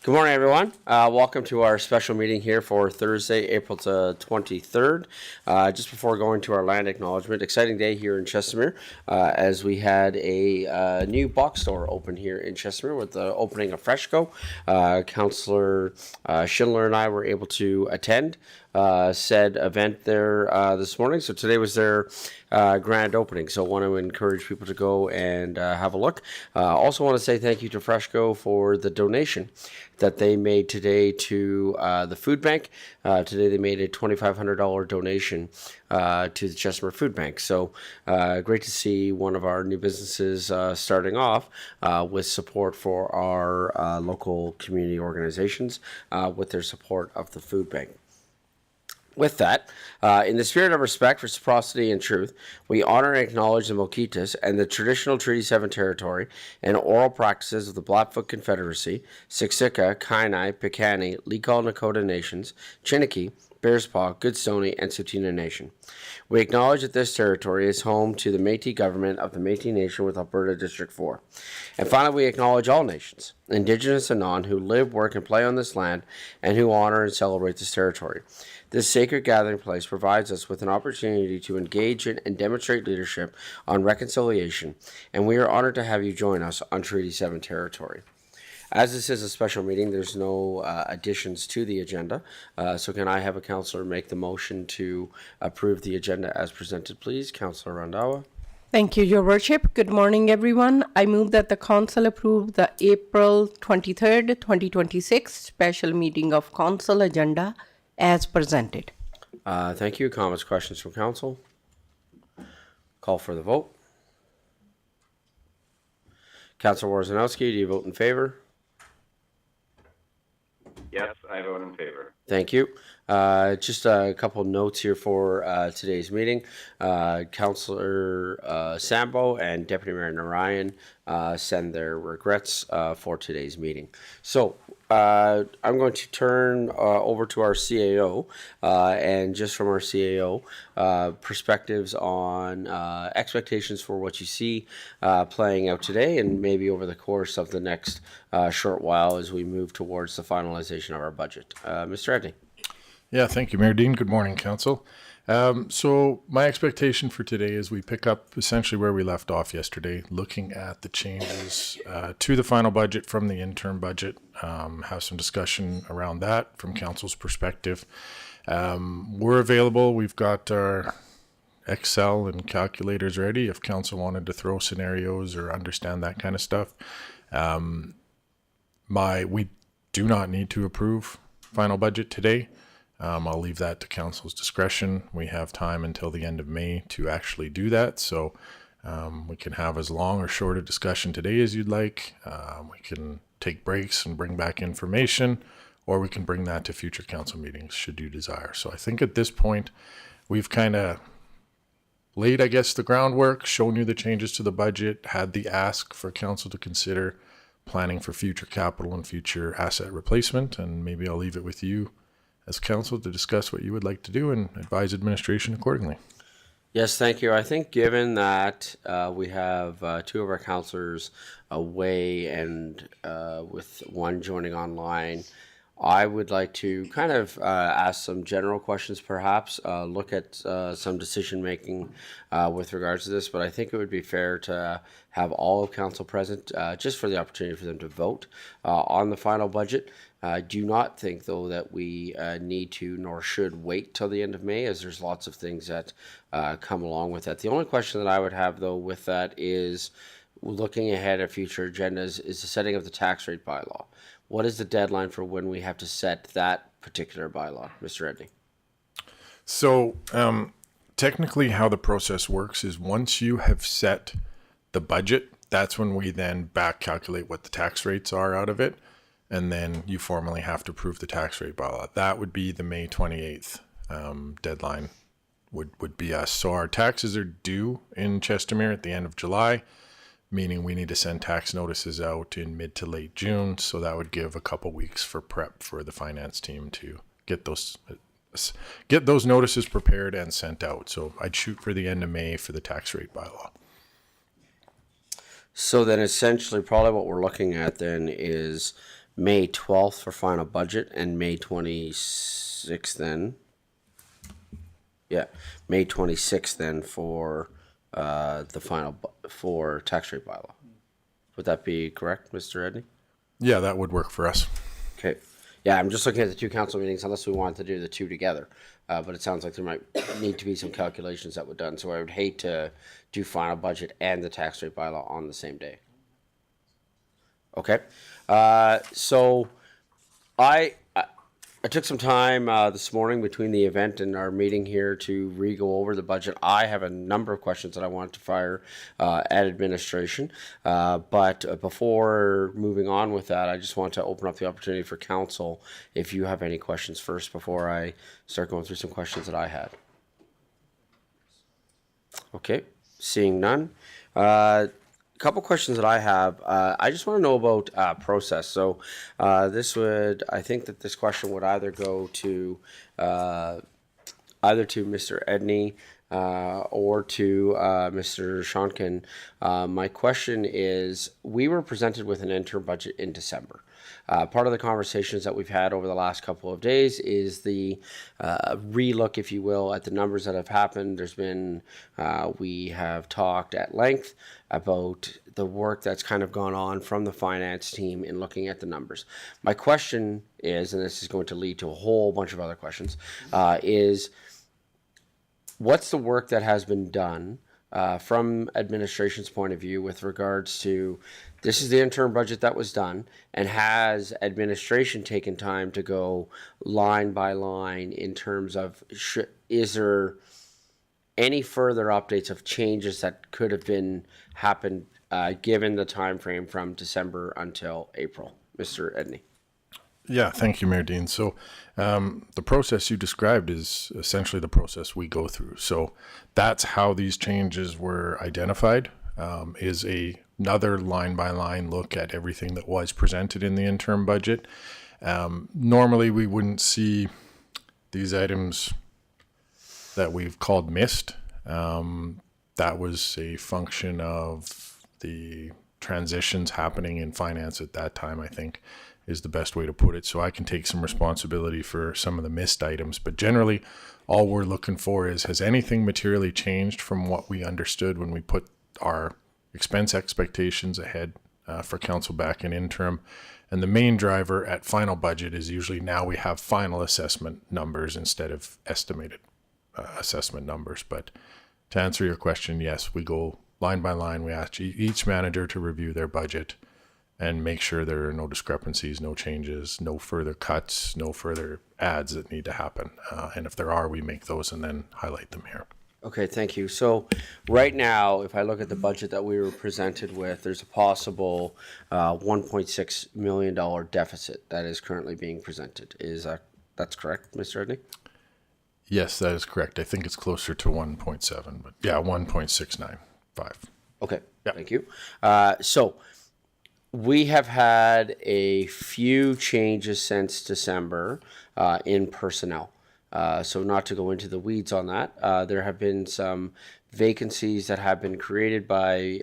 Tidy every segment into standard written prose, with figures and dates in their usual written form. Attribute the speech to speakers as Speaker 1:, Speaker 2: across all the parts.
Speaker 1: Good morning, everyone. Welcome to our special meeting here for Thursday, April 23rd. Just before going to our land acknowledgement, exciting day here in Chestermere as we had a new box store open here in Chestermere with the opening of Freshco. Councillor Schindler and I were able to attend said event there this morning. So today was their grand opening. So I want to encourage people to go and have a look. Also want to say thank you to Freshco for the donation that they made today to the food bank. Today they made a $2,500 donation to the Chestermere Food Bank. So great to see one of our new businesses starting off with support for our local community organizations with their support of the food bank. With that, in the spirit of respect, reciprocity, and truth, we honor and acknowledge the Moquitas and the traditional Treaty 7 territory and oral practices of the Blackfoot Confederacy, Siksika, Kainai, Piikani, Legal Nakota Nations, Chiniki, Bearspaw, Goodstoney, and Tsuut'ina Nation. We acknowledge that this territory is home to the Métis government of the Métis Nation with Alberta District 4. And finally, we acknowledge all nations, Indigenous and non, who live, work, and play on this land and who honor and celebrate this territory. This sacred gathering place provides us with an opportunity to engage in and demonstrate leadership on reconciliation, and we are honored to have you join us on Treaty 7 territory. As this is a special meeting, there's no additions to the agenda. So can I have a councillor make the motion to approve the agenda as presented, please? Councillor Randawa.
Speaker 2: Thank you, Your Worship. Good morning, everyone. I move that the Council approve the April 23rd, 2026 special meeting of Council agenda as presented.
Speaker 1: Thank you. Comments, questions from Council? Call for the vote. Councillor Warzanowski, do you vote in favor?
Speaker 3: Yes, I vote in favor.
Speaker 1: Thank you. Just a couple notes here for today's meeting. Councillor Sambo and Deputy Mayor Narayan send their regrets for today's meeting. So I'm going to turn over to our CAO and just from our CAO, perspectives on expectations for what you see playing out today and maybe over the course of the next short while as we move towards the finalization of our budget. Mr. Edney.
Speaker 4: Yeah, thank you, Mayor Dean. Good morning, Council. So my expectation for today is we pick up essentially where we left off yesterday, looking at the changes to the final budget from the interim budget, have some discussion around that from Council's perspective. We're available. We've got our Excel and calculators ready if Council wanted to throw scenarios or understand that kind of stuff. We do not need to approve final budget today. I'll leave that to Council's discretion. We have time until the end of May to actually do that. So we can have as long or short a discussion today as you'd like. We can take breaks and bring back information, or we can bring that to future council meetings should you desire. So I think at this point, we've kind of laid, I guess, the groundwork, shown you the changes to the budget, had the ask for council to consider planning for future capital and future asset replacement. And maybe I'll leave it with you as council to discuss what you would like to do and advise administration accordingly.
Speaker 1: Yes, thank you. I think given that we have two of our councillors away and with one joining online, I would like to kind of ask some general questions, perhaps, look at some decision making with regards to this, but I think it would be fair to have all of council present just for the opportunity for them to vote on the final budget. I do not think, though, that we need to nor should wait till the end of May, as there's lots of things that come along with that. The only question that I would have, though, with that is looking ahead at future agendas is the setting of the tax rate bylaw. What is the deadline for when we have to set that particular bylaw, Mr. Edney?
Speaker 4: So technically how the process works is once you have set the budget, that's when we then back calculate what the tax rates are out of it. And then you formally have to approve the tax rate bylaw. That would be the May 28th deadline would be us. So our taxes are due in Chestermere at the end of July, meaning we need to send tax notices out in mid to late June. So that would give a couple weeks for prep for the finance team to get those notices prepared and sent out. So I'd shoot for the end of May for the tax rate bylaw.
Speaker 1: So then essentially probably what we're looking at then is May 12th for final budget, and May 26th then. Yeah, May 26th then for the final for tax rate bylaw. Would that be correct, Mr. Edney?
Speaker 4: Yeah, that would work for us.
Speaker 1: Okay. Yeah, I'm just looking at the two council meetings, unless we wanted to do the two together. But it sounds like there might need to be some calculations that were done. So I would hate to do final budget and the tax rate bylaw on the same day. Okay. So I took some time this morning between the event and our meeting here to re-go over the budget. I have a number of questions that I wanted to fire at administration. But before moving on with that, I just want to open up the opportunity for council if you have any questions first before I start going through some questions that I had. Okay, seeing none. Couple questions that I have. I just want to know about process. So I think that this question would either go to Mr. Edney or to Mr. Shonkin. My question is, we were presented with an interim budget in December. Part of the conversations that we've had over the last couple of days is the relook, if you will, at the numbers that have happened. There's been, we have talked at length about the work that's kind of gone on from the finance team in looking at the numbers. My question is, and this is going to lead to a whole bunch of other questions, is what's the work that has been done from administration's point of view with regards to this is the interim budget that was done, and has administration taken time to go line by line in terms of is there any further updates of changes that could have been happened given the time frame from December until April? Mr. Edney.
Speaker 4: Yeah, thank you, Mayor Dean. So the process you described is essentially the process we go through. So that's how these changes were identified, is another line-by-line look at everything that was presented in the interim budget. Normally, we wouldn't see these items that we've called missed. That was a function of the transitions happening in finance at that time, I think, is the best way to put it. So I can take some responsibility for some of the missed items, but generally all we're looking for is, has anything materially changed from what we understood when we put our expense expectations ahead for council back in interim? And the main driver at final budget is usually now we have final assessment numbers instead of estimated assessment numbers. But to answer your question, yes, we go line by line. We ask each manager to review their budget and make sure there are no discrepancies, no changes, no further cuts, no further adds that need to happen. And if there are, we make those and then highlight them here.
Speaker 1: Okay, thank you. So right now, if I look at the budget that we were presented with, there's a possible $1.6 million deficit that is currently being presented. That's correct, Mr. Edney?
Speaker 4: Yes, that is correct. I think it's closer to 1.7, but yeah, 1.695.
Speaker 1: Okay,
Speaker 4: Yeah.
Speaker 1: thank you. So we have had a few changes since December in personnel. So not to go into the weeds on that, there have been some vacancies that have been created by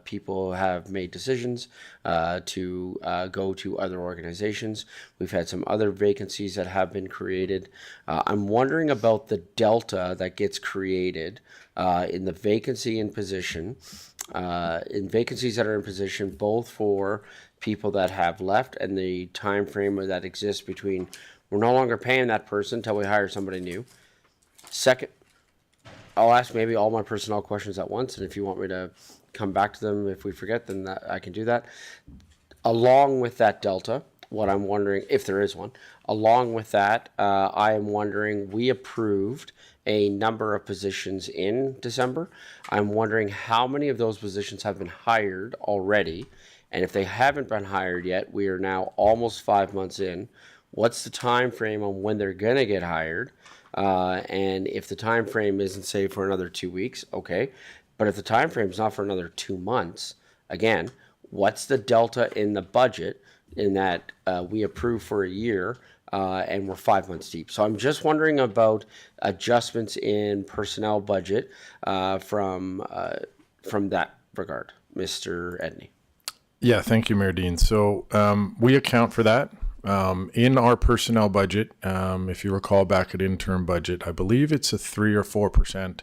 Speaker 1: people who have made decisions to go to other organizations. We've had some other vacancies that have been created. I'm wondering about the delta that gets created in the vacancy in position, in vacancies that are in position, both for people that have left and the time frame that exists between we're no longer paying that person until we hire somebody new. Second, I'll ask maybe all my personnel questions at once, and if you want me to come back to them if we forget, then I can do that. Along with that delta, what I'm wondering, if there is one, along with that, I am wondering, we approved a number of positions in December. I'm wondering how many of those positions have been hired already, and if they haven't been hired yet, we are now almost 5 months in. What's the time frame on when they're gonna get hired? And if the time frame isn't, say, for another 2 weeks, okay. But if the time frame is not for another 2 months, again, what's the delta in the budget in that we approve for a year and we're 5 months deep? So I'm just wondering about adjustments in personnel budget from that regard, Mr. Edney.
Speaker 4: Yeah, thank you, Mayor Dean. So we account for that in our personnel budget. If you recall back at interim budget, I believe it's a 3 or 4%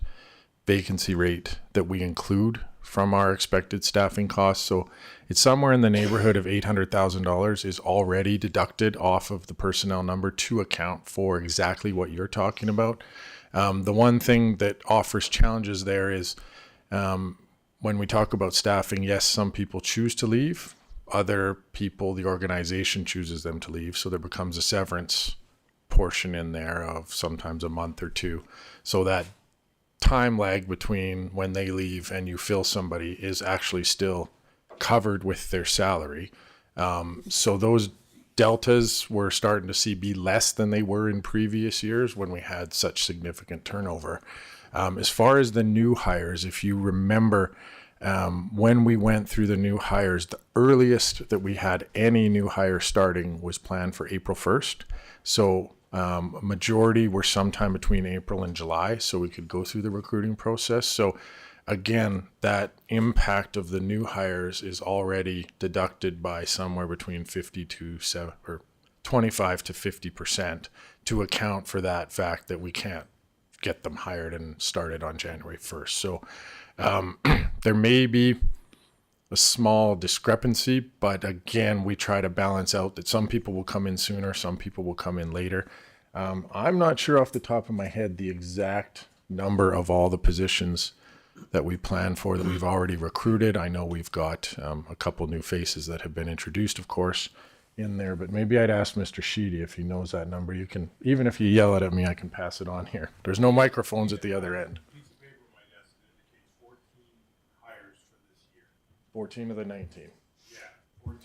Speaker 4: vacancy rate that we include from our expected staffing costs. So it's somewhere in the neighborhood of $800,000 is already deducted off of the personnel number to account for exactly what you're talking about. The one thing that offers challenges there is when we talk about staffing, yes, some people choose to leave. Other people, the organization chooses them to leave. So there becomes a severance portion in there of sometimes a month or two. So that time lag between when they leave and you fill somebody is actually still covered with their salary. So those deltas we're starting to see be less than they were in previous years when we had such significant turnover. As far as the new hires, if you remember, when we went through the new hires, the earliest that we had any new hire starting was planned for April 1st. So majority were sometime between April and July, so we could go through the recruiting process. So again, that impact of the new hires is already deducted by somewhere between 50 to 7 or 25 to 50% to account for that fact that we can't get them hired and started on January 1st. So there may be a small discrepancy, but again, we try to balance out that some people will come in sooner, some people will come in later. I'm not sure off the top of my head the exact number of all the positions that we plan for that we've already recruited. I know we've got a couple new faces that have been introduced, of course, in there, but maybe I'd ask Mr. Sheedy if he knows that number. You can, even if you yell it at me, I can pass it on here. There's no microphones at the other end. 14 of the 19.
Speaker 5: Yeah, 14.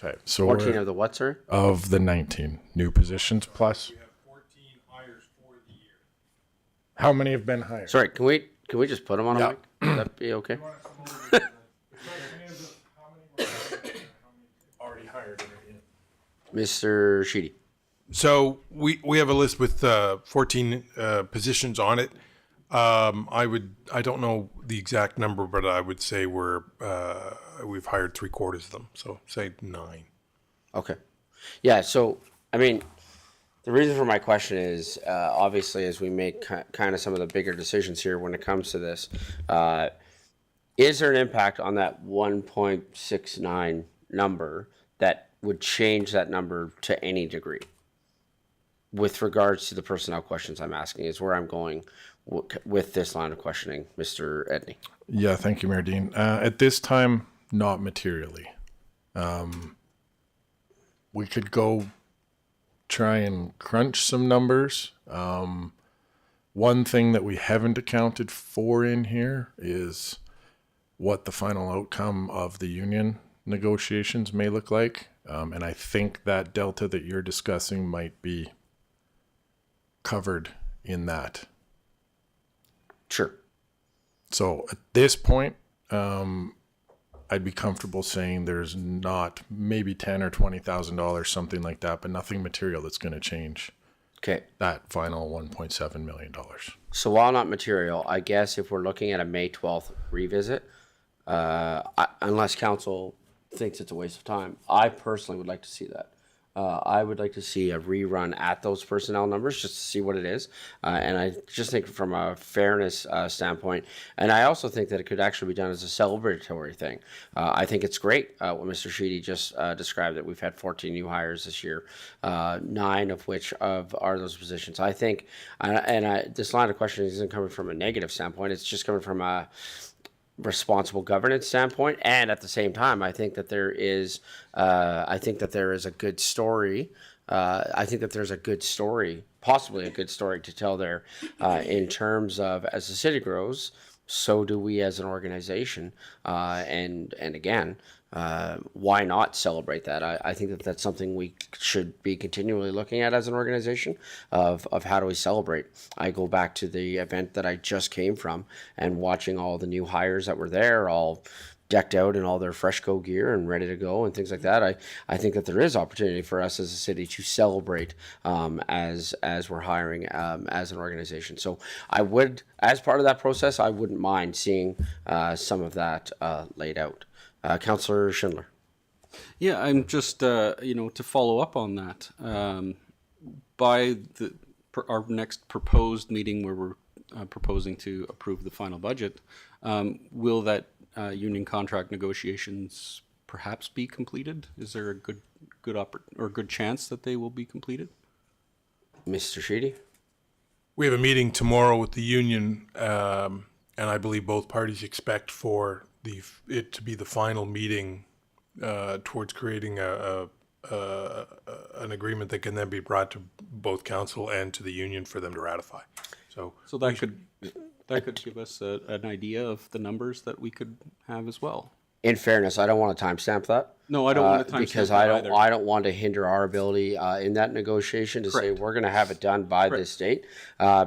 Speaker 4: Okay, so
Speaker 1: 14 of the what, sir?
Speaker 4: of the 19 new positions plus.
Speaker 5: We have 14 hires for the year.
Speaker 4: How many have been hired?
Speaker 1: Sorry, can we just put them on a
Speaker 4: Yeah.
Speaker 1: mic? Would that be okay?
Speaker 4: Already hired.
Speaker 1: Mr. Sheedy.
Speaker 5: So we have a list with 14 positions on it. I don't know the exact number, but I would say we've hired 3/4 of them. So say 9.
Speaker 1: Okay. Yeah, so, I mean, the reason for my question is, obviously, as we make kind of some of the bigger decisions here when it comes to this, is there an impact on that 1.69 number that would change that number to any degree? With regards to the personnel questions I'm asking is where I'm going with this line of questioning, Mr. Edney.
Speaker 4: Yeah, thank you, Mayor Dean. At this time, not materially. We could go try and crunch some numbers. One thing that we haven't accounted for in here is what the final outcome of the union negotiations may look like. And I think that delta that you're discussing might be covered in that.
Speaker 1: Sure.
Speaker 4: So at this point, I'd be comfortable saying there's not maybe $10,000 or $20,000, something like that, but nothing material that's going to change
Speaker 1: Okay.
Speaker 4: that final $1.7 million.
Speaker 1: So while not material, I guess if we're looking at a May 12th revisit, unless council thinks it's a waste of time, I personally would like to see that. I would like to see a rerun at those personnel numbers just to see what it is. And I just think from a fairness standpoint, and I also think that it could actually be done as a celebratory thing. I think it's great what Mr. Sheedy just described, that we've had 14 new hires this year, 9 of which are those positions. I think, this line of questioning isn't coming from a negative standpoint, it's just coming from a responsible governance standpoint, and at the same time, I think that there is a good story. I think that there's a good story, possibly a good story to tell there, in terms of as the city grows, so do we as an organization, and again, why not celebrate that? I think that that's something we should be continually looking at as an organization of how do we celebrate. I go back to the event that I just came from and watching all the new hires that were there, all decked out in all their Freshco gear and ready to go and things like that. I think that there is opportunity for us as a city to celebrate as we're hiring as an organization. So I would, as part of that process, I wouldn't mind seeing some of that laid out. Councillor Schindler.
Speaker 6: Yeah, I'm just, to follow up on that, by our next proposed meeting where we're proposing to approve the final budget, will that union contract negotiations perhaps be completed? Is there a good chance that they will be completed?
Speaker 1: Mr. Sheedy?
Speaker 5: We have a meeting tomorrow with the union, and I believe both parties expect for it to be the final meeting towards creating an agreement that can then be brought to both council and to the union for them to ratify. So
Speaker 6: That could give us an idea of the numbers that we could have as well.
Speaker 1: In fairness, I don't want to timestamp that.
Speaker 6: No, I don't want to timestamp
Speaker 1: because
Speaker 6: that
Speaker 1: I
Speaker 6: either.
Speaker 1: don't want to hinder our ability in that negotiation to say
Speaker 6: Correct.
Speaker 1: we're going to have it done by this date.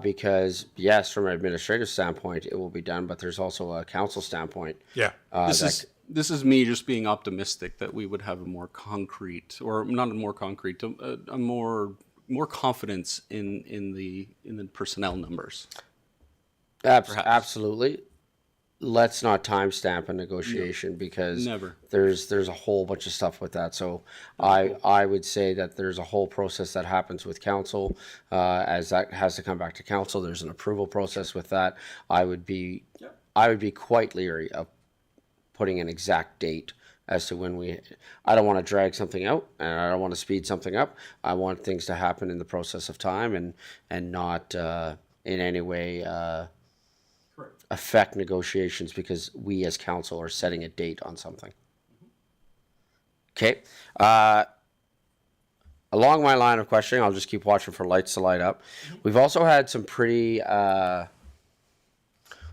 Speaker 1: Because yes, from an administrative standpoint, it will be done, but there's also a council standpoint.
Speaker 5: yeah,
Speaker 6: This is me just being optimistic that we would have a more concrete, or not a more concrete, a more confidence in the personnel numbers.
Speaker 1: Absolutely. Let's not timestamp a negotiation because
Speaker 6: Never.
Speaker 1: there's a whole bunch of stuff with that. So I would say that there's a whole process that happens with council as that has to come back to council. There's an approval process with that. I would be quite leery of putting an exact date as to when I don't want to drag something out and I don't want to speed something up. I want things to happen in the process of time and not in any way affect negotiations because we as council are setting a date on something. Okay. Along my line of questioning, I'll just keep watching for lights to light up. We've also had some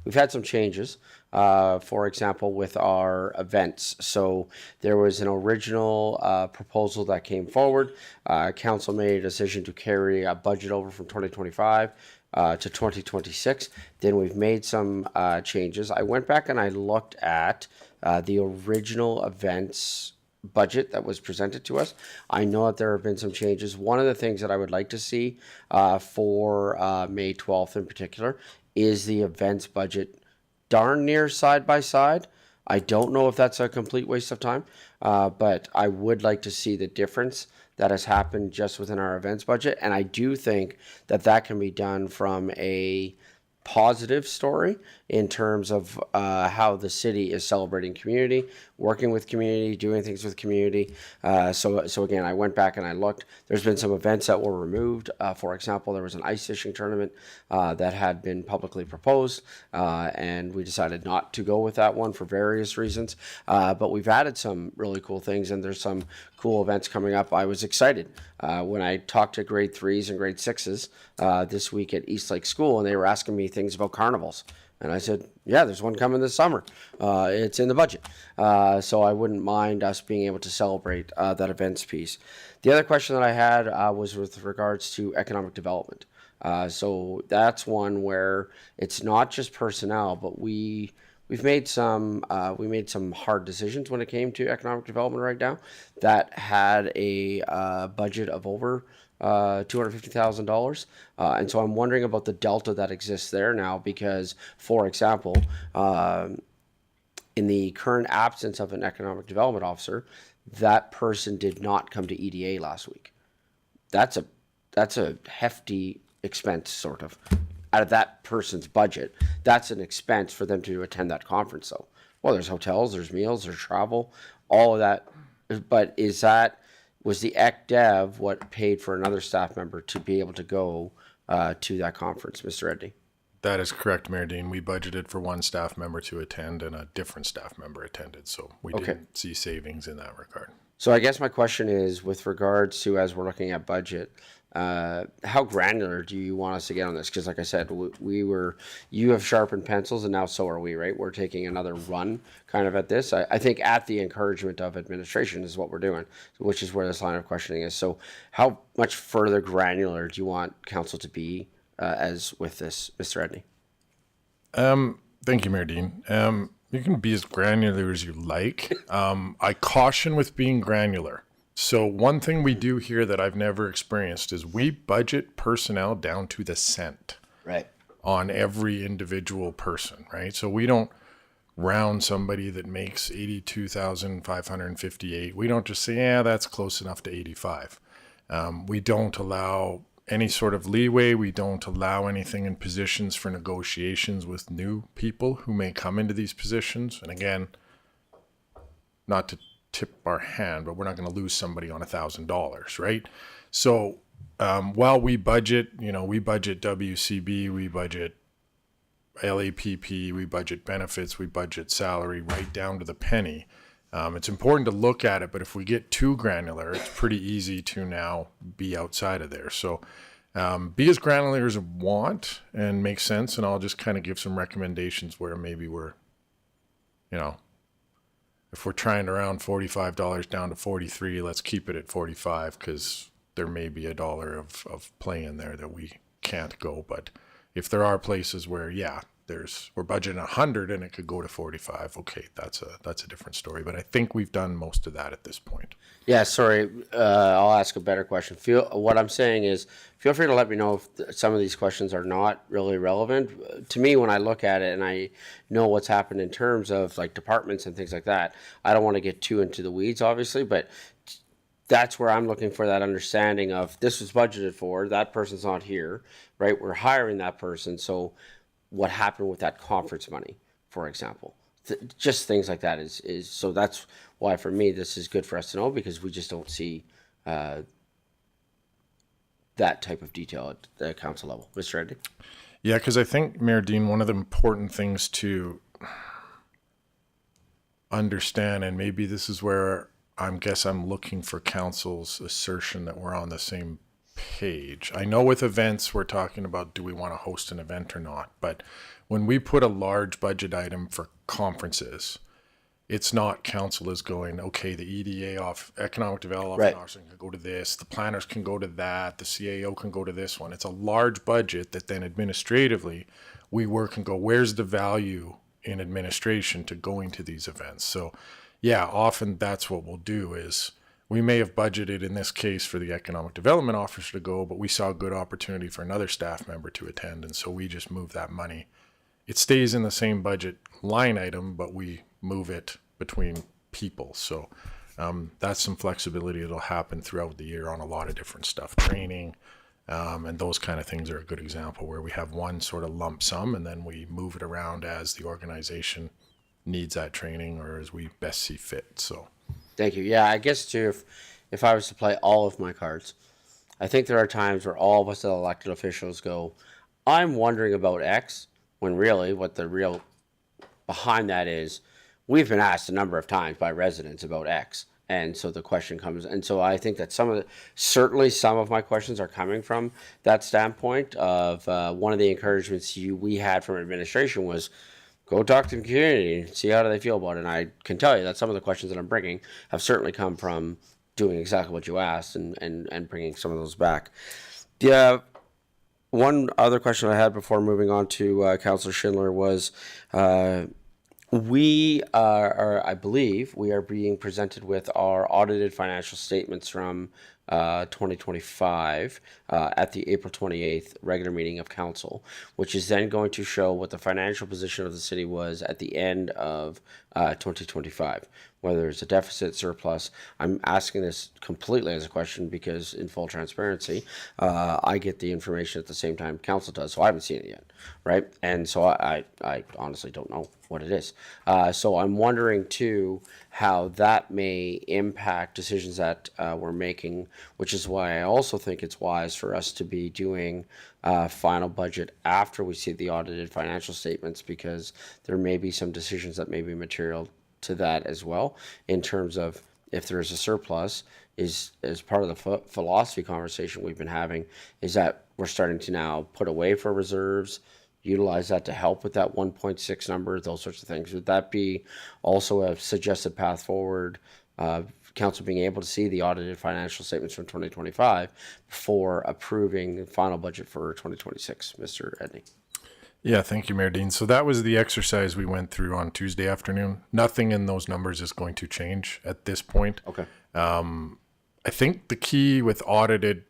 Speaker 1: we've had some changes, for example, with our events. So there was an original proposal that came forward. Council made a decision to carry a budget over from 2025 to 2026. Then we've made some changes. I went back and I looked at the original events budget that was presented to us. I know that there have been some changes. One of the things that I would like to see for May 12th in particular is the events budget darn near side by side. I don't know if that's a complete waste of time, but I would like to see the difference that has happened just within our events budget. And I do think that that can be done from a positive story in terms of how the city is celebrating community, working with community, doing things with community. So again, I went back and I looked. There's been some events that were removed. For example, there was an ice fishing tournament that had been publicly proposed, and we decided not to go with that one for various reasons. But we've added some really cool things, and there's some cool events coming up. I was excited when I talked to grade 3s and grade 6s this week at Eastlake School, and they were asking me things about carnivals. And I said, yeah, there's one coming this summer. It's in the budget. So I wouldn't mind us being able to celebrate that events piece. The other question that I had was with regards to economic development. So that's one where it's not just personnel, but we've made some hard decisions when it came to economic development right now that had a budget of over $250,000. And so I'm wondering about the delta that exists there now because, for example, in the current absence of an economic development officer, that person did not come to EDA last week. That's a hefty expense, sort of, out of that person's budget. That's an expense for them to attend that conference, though. Well, there's hotels, there's meals, there's travel, all of that. But was the ECDev what paid for another staff member to be able to go to that conference, Mr. Edney?
Speaker 4: That is correct, Mayor Dean. We budgeted for one staff member to attend and a different staff member attended. So we didn't see savings in that regard.
Speaker 1: So I guess my question is, with regards to, as we're looking at budget, how granular do you want us to get on this? Because like I said, you have sharpened pencils and now so are we, right? We're taking another run kind of at this. I think at the encouragement of administration is what we're doing, which is where this line of questioning is. So how much further granular do you want council to be as with this, Mr. Edney?
Speaker 4: Thank you, Mayor Dean. You can be as granular as you like. I caution with being granular. So one thing we do here that I've never experienced is we budget personnel down to the cent.
Speaker 1: Right.
Speaker 4: On every individual person, right? So we don't round somebody that makes 82,558. We don't just say, yeah, that's close enough to 85. We don't allow any sort of leeway. We don't allow anything in positions for negotiations with new people who may come into these positions. And again, not to tip our hand, but we're not going to lose somebody on $1,000, right? So while we budget, we budget WCB, we budget LAPP, we budget benefits, we budget salary right down to the penny. It's important to look at it, but if we get too granular, it's pretty easy to now be outside of there. So be as granular as you want and make sense, and I'll just kind of give some recommendations where maybe we're, if we're trying to round $45 down to 43, let's keep it at 45 because there may be $1 of play in there that we can't go. But if there are places where, we're budgeting 100 and it could go to 45. Okay, that's a different story. But I think we've done most of that at this point.
Speaker 1: Yeah, sorry. I'll ask a better question. What I'm saying is, feel free to let me know if some of these questions are not really relevant. To me, when I look at it and I know what's happened in terms of like departments and things like that, I don't want to get too into the weeds, obviously, but that's where I'm looking for that understanding of this was budgeted for, that person's not here, right? We're hiring that person, so what happened with that conference money, for example. Just things like that is so that's why for me this is good for us to know, because we just don't see that type of detail at the council level. Mr. Eddy?
Speaker 4: Yeah, because I think, Mayor Dean, one of the important things to understand, and maybe this is where I'm looking for council's assertion that we're on the same page. I know with events we're talking about, do we want to host an event or not? But when we put a large budget item for conferences, it's not council is going, okay, the EDA off economic development
Speaker 1: Right.
Speaker 4: officer can go to this, the planners can go to that, the CAO can go to this one. It's a large budget that then administratively we work and go, where's the value in administration to going to these events? So yeah, often that's what we'll do is we may have budgeted in this case for the economic development officer to go, but we saw a good opportunity for another staff member to attend. And so we just move that money. It stays in the same budget line item, but we move it between people. So that's some flexibility that'll happen throughout the year on a lot of different stuff. Training and those kind of things are a good example where we have one sort of lump sum and then we move it around as the organization needs that training or as we best see fit. So
Speaker 1: Thank you. Yeah, I guess too, if I was to play all of my cards, I think there are times where all of us as elected officials go, I'm wondering about X, when really what the real behind that is, we've been asked a number of times by residents about X. And so the question comes, and so I think that certainly some of my questions are coming from that standpoint of one of the encouragements we had from administration was, go talk to the community and see how do they feel about it. And I can tell you that some of the questions that I'm bringing have certainly come from doing exactly what you asked and bringing some of those back. Yeah, one other question I had before moving on to Councillor Schindler was we are, I believe, we are being presented with our audited financial statements from 2025 at the April 28th regular meeting of council, which is then going to show what the financial position of the city was at the end of 2025, whether it's a deficit, surplus. I'm asking this completely as a question because in full transparency, I get the information at the same time council does, so I haven't seen it yet, right? And so I honestly don't know what it is. So I'm wondering too how that may impact decisions that we're making, which is why I also think it's wise for us to be doing final budget after we see the audited financial statements, because there may be some decisions that may be material to that as well, in terms of if there's a surplus, is as part of the philosophy conversation we've been having, is that we're starting to now put away for reserves, utilize that to help with that 1.6 number, those sorts of things. Would that be also a suggested path forward, council being able to see the audited financial statements from 2025 before approving the final budget for 2026, Mr. Edney?
Speaker 4: yeah, thank you, Mayor Dean. So that was the exercise we went through on Tuesday afternoon. Nothing in those numbers is going to change at this point.
Speaker 1: Okay.
Speaker 4: I think the key with audited,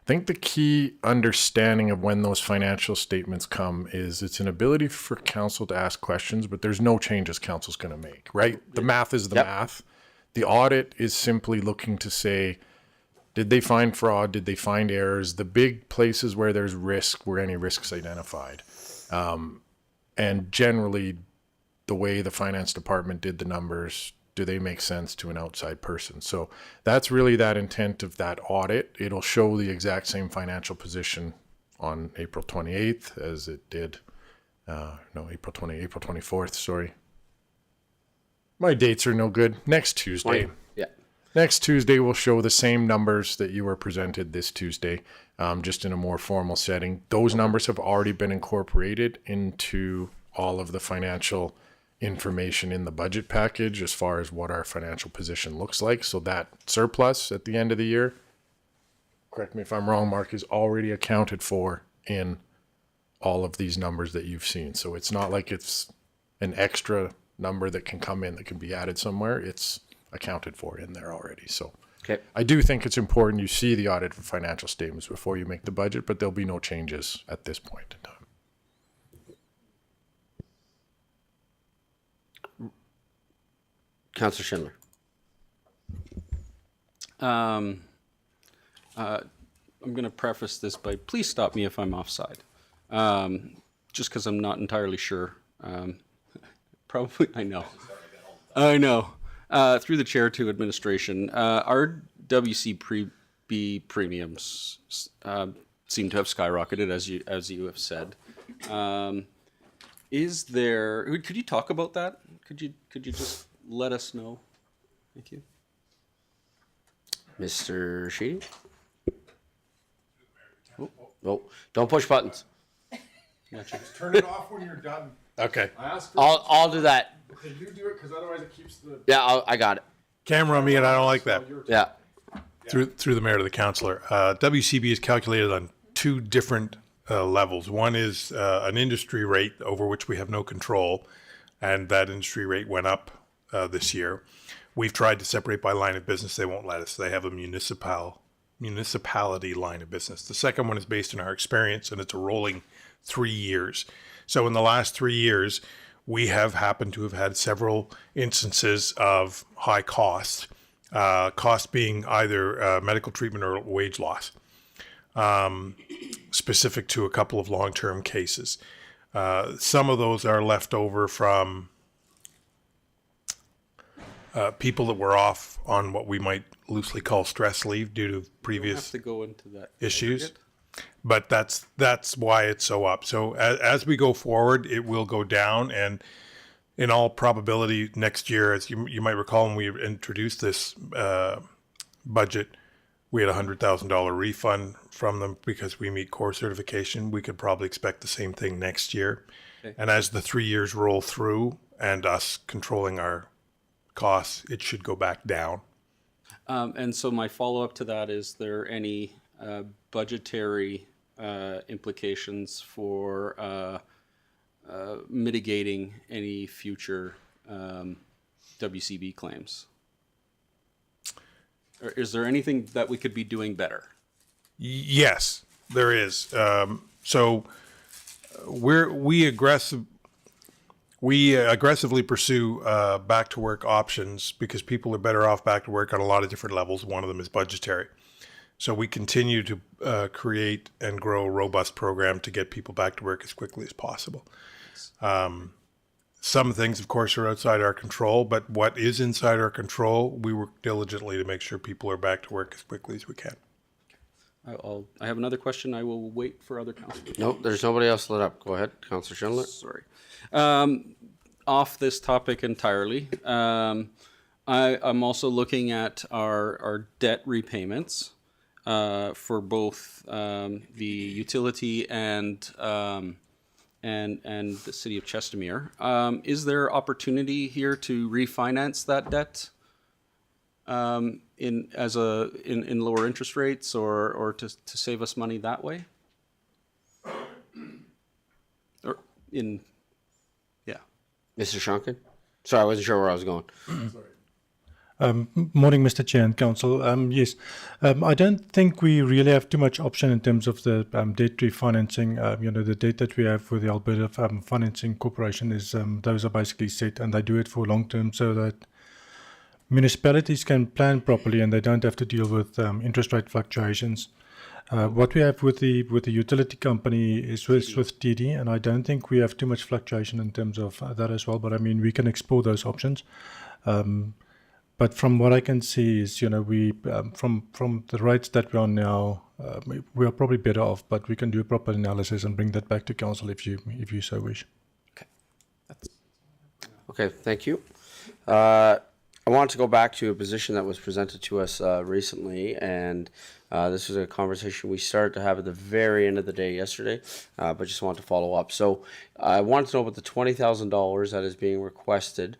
Speaker 4: I think the key understanding of when those financial statements come is it's an ability for council to ask questions, but there's no changes council's going to make, right? The math is the
Speaker 1: Yep.
Speaker 4: math. The audit is simply looking to say, did they find fraud? Did they find errors? The big places where there's risk, were any risks identified? And generally, the way the finance department did the numbers, do they make sense to an outside person? So that's really that intent of that audit. It'll show the exact same financial position on April 28th as it did, April 24th, sorry. My dates are no good. Next Tuesday.
Speaker 1: Yeah.
Speaker 4: Next Tuesday, we'll show the same numbers that you were presented this Tuesday, just in a more formal setting. Those numbers have already been incorporated into all of the financial information in the budget package as far as what our financial position looks like. So that surplus at the end of the year, correct me if I'm wrong, Mark, is already accounted for in all of these numbers that you've seen. So it's not like it's an extra number that can come in that can be added somewhere. It's accounted for in there already. So
Speaker 1: Okay.
Speaker 4: I do think it's important you see the audit for financial statements before you make the budget, but there'll be no changes at this point in time.
Speaker 1: Councillor Schindler.
Speaker 6: I'm going to preface this by please stop me if I'm offside. Just because I'm not entirely sure. Probably, I know. Through the chair to administration, our WCB premiums seem to have skyrocketed, as you have said. Is there? Could you talk about that? Could you just let us know? Thank you.
Speaker 1: Mr. Sheedy? Oh, don't push buttons.
Speaker 4: Turn it off when you're done.
Speaker 5: Okay.
Speaker 1: I'll do that.
Speaker 4: Can you do it? Because otherwise it keeps the...
Speaker 1: Yeah, I got it.
Speaker 5: Camera on me, and I don't like that.
Speaker 1: Yeah.
Speaker 5: Through the mayor to the councillor. WCB is calculated on two different levels. One is an industry rate over which we have no control, and that industry rate went up this year. We've tried to separate by line of business. They won't let us. They have a municipality line of business. The second one is based on our experience, and it's a rolling 3 years. So in the last 3 years, we have happened to have had several instances of high costs, cost being either medical treatment or wage loss, specific to a couple of long-term cases. Some of those are left over from people that were off on what we might loosely call stress leave due to
Speaker 6: We
Speaker 5: previous
Speaker 6: have to go into that
Speaker 5: issues.
Speaker 6: aggregate.
Speaker 5: But that's why it's so up. So as we go forward, it will go down, and in all probability next year, as you might recall, when we introduced this budget, we had $100,000 refund from them because we meet core certification. We could probably expect the same thing next year.
Speaker 6: Okay.
Speaker 5: And as the 3 years roll through and us controlling our costs, it should go back down.
Speaker 6: And so my follow-up to that, is there any budgetary implications for mitigating any future WCB claims? Or is there anything that we could be doing better?
Speaker 5: Yes, there is. So we aggressively pursue back to work options because people are better off back to work on a lot of different levels. One of them is budgetary. So we continue to create and grow a robust program to get people back to work as quickly as possible. Some things, of course, are outside our control, but what is inside our control, we work diligently to make sure people are back to work as quickly as we can.
Speaker 6: I have another question. I will wait for other councilors.
Speaker 1: Nope, there's nobody else lit up. Go ahead, Councillor Schindler.
Speaker 6: Sorry. Off this topic entirely, I'm also looking at our debt repayments for both the utility and the city of Chestermere. Is there opportunity here to refinance that debt in lower interest rates or to save us money that way? Or in
Speaker 1: Mr. Shonkin? Sorry, I wasn't sure where I was going.
Speaker 7: Morning, Mr. Chair and Council. Yes, I don't think we really have too much option in terms of the debt refinancing. The debt that we have with the Alberta Financing Corporation is those are basically set, and they do it for long term so that municipalities can plan properly and they don't have to deal with interest rate fluctuations. What we have with the utility company is with TD, and I don't think we have too much fluctuation in terms of that as well. But I mean, we can explore those options. But from what I can see is, we from the rates that we're on now, we are probably better off. But we can do a proper analysis and bring that back to council if you so wish.
Speaker 1: Okay, thank you. I want to go back to a position that was presented to us recently, and this was a conversation we started to have at the very end of the day yesterday, but just want to follow up. So I wanted to know about the $20,000 that is being requested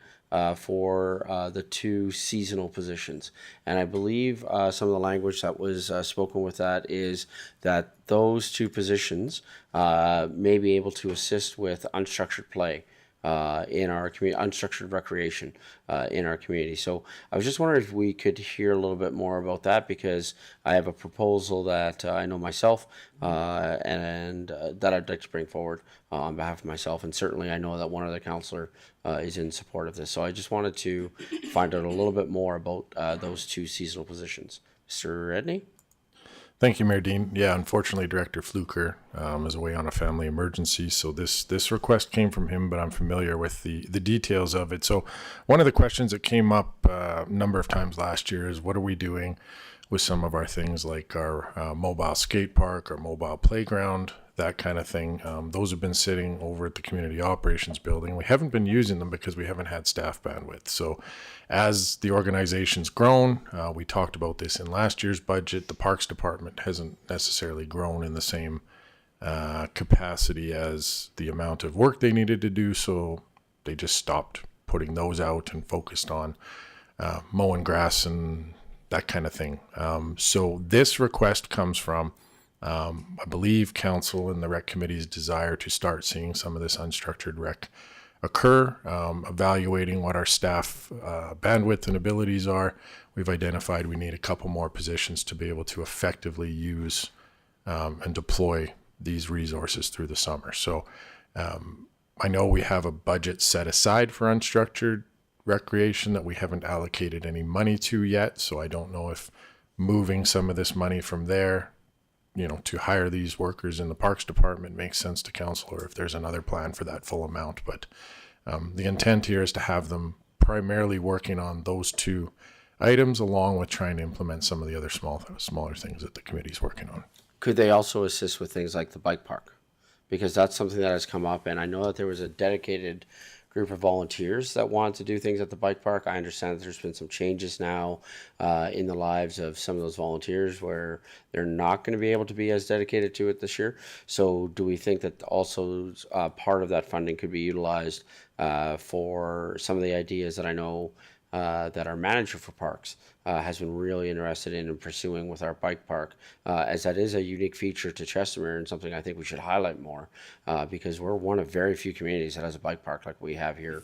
Speaker 1: for the two seasonal positions. And I believe some of the language that was spoken with that is that those two positions may be able to assist with unstructured play in our community, unstructured recreation in our community. So I was just wondering if we could hear a little bit more about that, because I have a proposal that I know myself and that I'd like to bring forward on behalf of myself. And certainly I know that one other councillor is in support of this. So I just wanted to find out a little bit more about those two seasonal positions. Mr. Edney?
Speaker 4: Thank you, Mayor Dean. Yeah, unfortunately, Director Fluker is away on a family emergency, so this request came from him, but I'm familiar with the details of it. So one of the questions that came up a number of times last year is, what are we doing with some of our things like our mobile skate park, our mobile playground, that kind of thing. Those have been sitting over at the Community Operations Building. We haven't been using them because we haven't had staff bandwidth. So as the organization's grown, we talked about this in last year's budget, the Parks Department hasn't necessarily grown in the same capacity as the amount of work they needed to do. So they just stopped putting those out and focused on mowing grass and that kind of thing. So this request comes from I believe council and the rec committee's desire to start seeing some of this unstructured rec occur, evaluating what our staff bandwidth and abilities are. We've identified we need a couple more positions to be able to effectively use and deploy these resources through the summer. So I know we have a budget set aside for unstructured recreation that we haven't allocated any money to yet. So I don't know if moving some of this money from there, to hire these workers in the Parks Department makes sense to council, or if there's another plan for that full amount. But the intent here is to have them primarily working on those two items, along with trying to implement some of the other smaller things that the committee's working on.
Speaker 1: Could they also assist with things like the bike park? Because that's something that has come up, and I know that there was a dedicated group of volunteers that wanted to do things at the bike park. I understand that there's been some changes now in the lives of some of those volunteers where they're not going to be able to be as dedicated to it this year. So do we think that also part of that funding could be utilized for some of the ideas that I know that our manager for parks has been really interested in and pursuing with our bike park, as that is a unique feature to Chestermere and something I think we should highlight more, because we're one of very few communities that has a bike park like we have here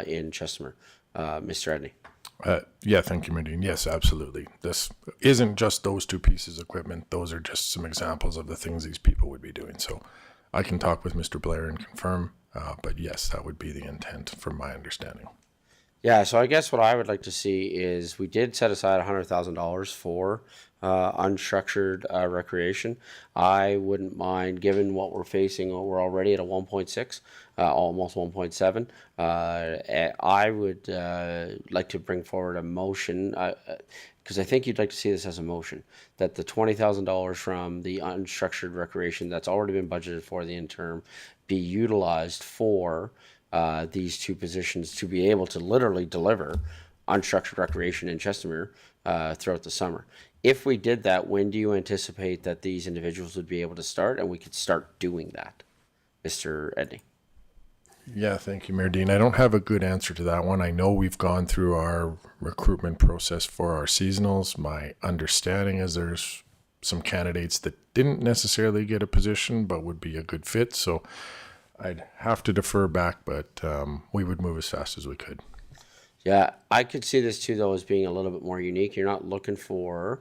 Speaker 1: in Chestermere. Mr. Edney.
Speaker 4: Yeah, thank you, Nadine. Yes, absolutely. This isn't just those two pieces of equipment. Those are just some examples of the things these people would be doing. So I can talk with Mr. Blair and confirm, but yes, that would be the intent from my understanding.
Speaker 1: Yeah, so I guess what I would like to see is we did set aside $100,000 for unstructured recreation. I wouldn't mind, given what we're facing, we're already at a 1.6, almost 1.7. I would like to bring forward a motion, because I think you'd like to see this as a motion, that the $20,000 from the unstructured recreation that's already been budgeted for the interim be utilized for these two positions to be able to literally deliver unstructured recreation in Chestermere throughout the summer. If we did that, when do you anticipate that these individuals would be able to start and we could start doing that? Mr. Edney.
Speaker 4: Yeah, thank you, Mayor Dean. I don't have a good answer to that one. I know we've gone through our recruitment process for our seasonals. My understanding is there's some candidates that didn't necessarily get a position but would be a good fit. So I'd have to defer back, but we would move as fast as we could.
Speaker 1: Yeah, I could see this too, though, as being a little bit more unique. You're not looking for,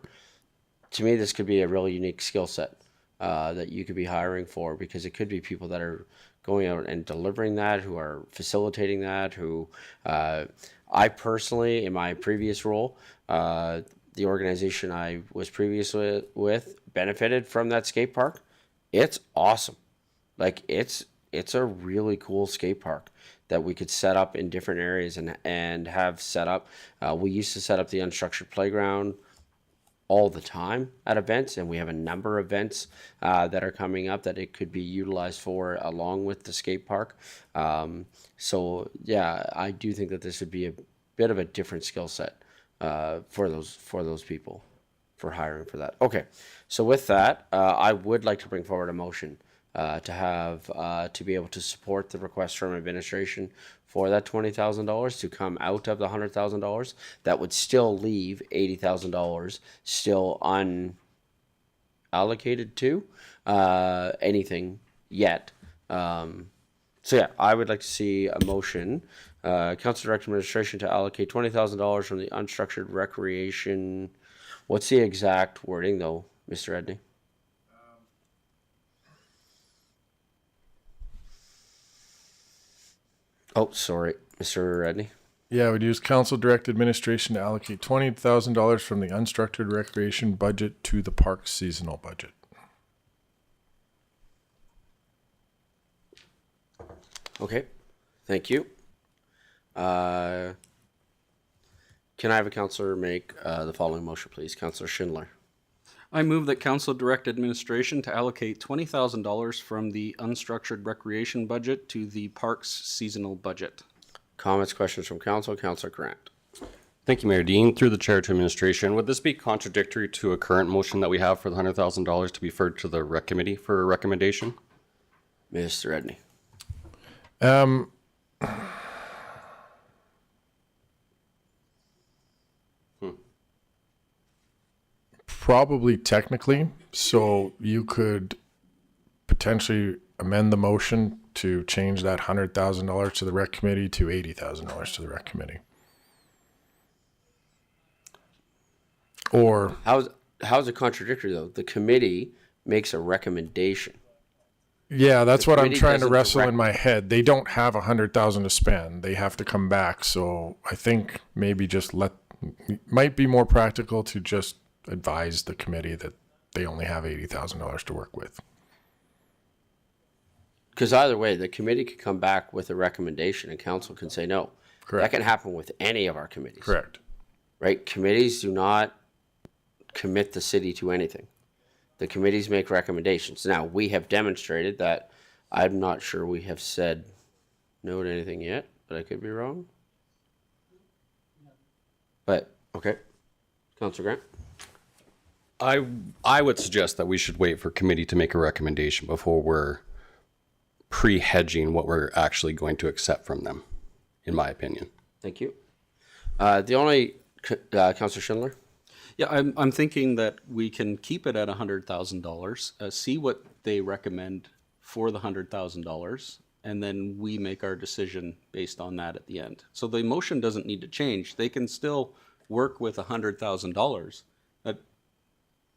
Speaker 1: to me, this could be a really unique skill set that you could be hiring for, because it could be people that are going out and delivering that, who are facilitating that, who I personally, in my previous role, the organization I was previously with benefited from that skate park. It's awesome. Like it's a really cool skate park that we could set up in different areas and have set up. We used to set up the unstructured playground all the time at events, and we have a number of events that are coming up that it could be utilized for along with the skate park. So yeah, I do think that this would be a bit of a different skill set for those people for hiring for that. Okay, so with that, I would like to bring forward a motion to have to be able to support the request from administration for that $20,000 to come out of the $100,000. That would still leave $80,000 still unallocated to anything yet. So yeah, I would like to see a motion, Council Director Administration to allocate $20,000 from the unstructured recreation. What's the exact wording though, Mr. Edney? Oh, sorry, Mr. Edney.
Speaker 4: Yeah, we'd use council direct administration to allocate $20,000 from the unstructured recreation budget to the park's seasonal budget.
Speaker 1: Okay, thank you. Can I have a councillor make the following motion, please? Councillor Schindler.
Speaker 6: I move that council direct administration to allocate $20,000 from the unstructured recreation budget to the parks seasonal budget.
Speaker 1: Comments, questions from council? Councillor Grant.
Speaker 8: Thank you, Mayor Dean. Through the chair to administration, would this be contradictory to a current motion that we have for the $100,000 to be referred to the rec committee for a recommendation?
Speaker 1: Mr. Edney.
Speaker 4: Probably technically, so you could potentially amend the motion to change that $100,000 to the rec committee to $80,000 to the rec committee. Or
Speaker 1: How's it contradictory though? The committee makes a recommendation.
Speaker 4: yeah, that's what I'm
Speaker 1: committee
Speaker 4: trying to
Speaker 1: doesn't
Speaker 4: wrestle
Speaker 1: direct-
Speaker 4: in my head. They don't have $100,000 to spend. They have to come back. So I think maybe just might be more practical to just advise the committee that they only have $80,000 to work with.
Speaker 1: Because either way, the committee could come back with a recommendation and council can say no.
Speaker 4: Correct.
Speaker 1: That can happen with any of our committees.
Speaker 4: Correct.
Speaker 1: Right? Committees do not commit the city to anything. The committees make recommendations. Now, we have demonstrated that. I'm not sure we have said no to anything yet, but I could be wrong. But, okay. Councillor Grant?
Speaker 8: I would suggest that we should wait for committee to make a recommendation before we're pre-hedging what we're actually going to accept from them, in my opinion.
Speaker 1: Thank you. Councillor Schindler?
Speaker 6: Yeah, I'm thinking that we can keep it at $100,000, see what they recommend for the $100,000, and then we make our decision based on that at the end. So the motion doesn't need to change. They can still work with $100,000. That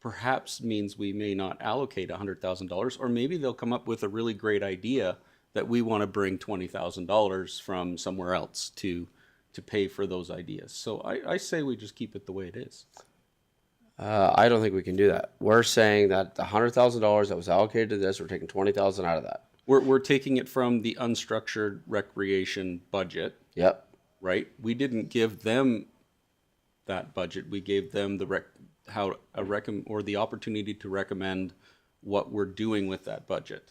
Speaker 6: perhaps means we may not allocate $100,000, or maybe they'll come up with a really great idea that we want to bring $20,000 from somewhere else to pay for those ideas. So I say we just keep it the way it is.
Speaker 1: I don't think we can do that. We're saying that the $100,000 that was allocated to this, we're taking $20,000 out of that.
Speaker 6: We're taking it from the unstructured recreation budget,
Speaker 1: Yep.
Speaker 6: right? We didn't give them that budget. We gave them the the opportunity to recommend what we're doing with that budget,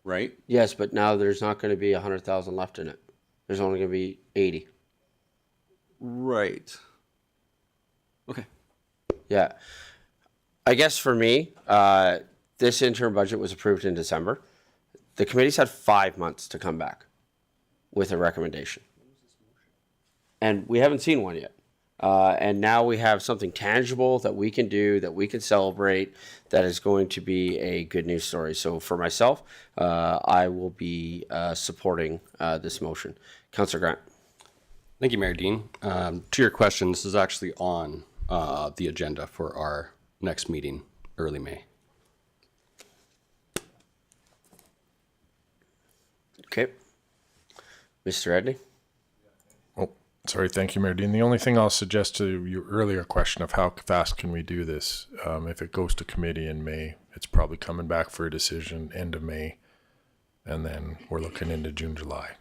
Speaker 6: right?
Speaker 1: Yes, but now there's not going to be 100,000 left in it. There's only going to be 80.
Speaker 6: Right. Okay.
Speaker 1: Yeah. I guess for me, this interim budget was approved in December. The committee's had 5 months to come back with a recommendation. And we haven't seen one yet. And now we have something tangible that we can do, that we can celebrate, that is going to be a good news story. So for myself, I will be supporting this motion. Councillor Grant.
Speaker 8: Thank you, Mayor Dean. To your question, this is actually on the agenda for our next meeting, early May.
Speaker 1: Okay. Mr. Edney?
Speaker 4: Oh, sorry. Thank you, Mayor Dean. The only thing I'll suggest to your earlier question of how fast can we do this, if it goes to committee in May, it's probably coming back for a decision end of May, and then we're looking into June, July.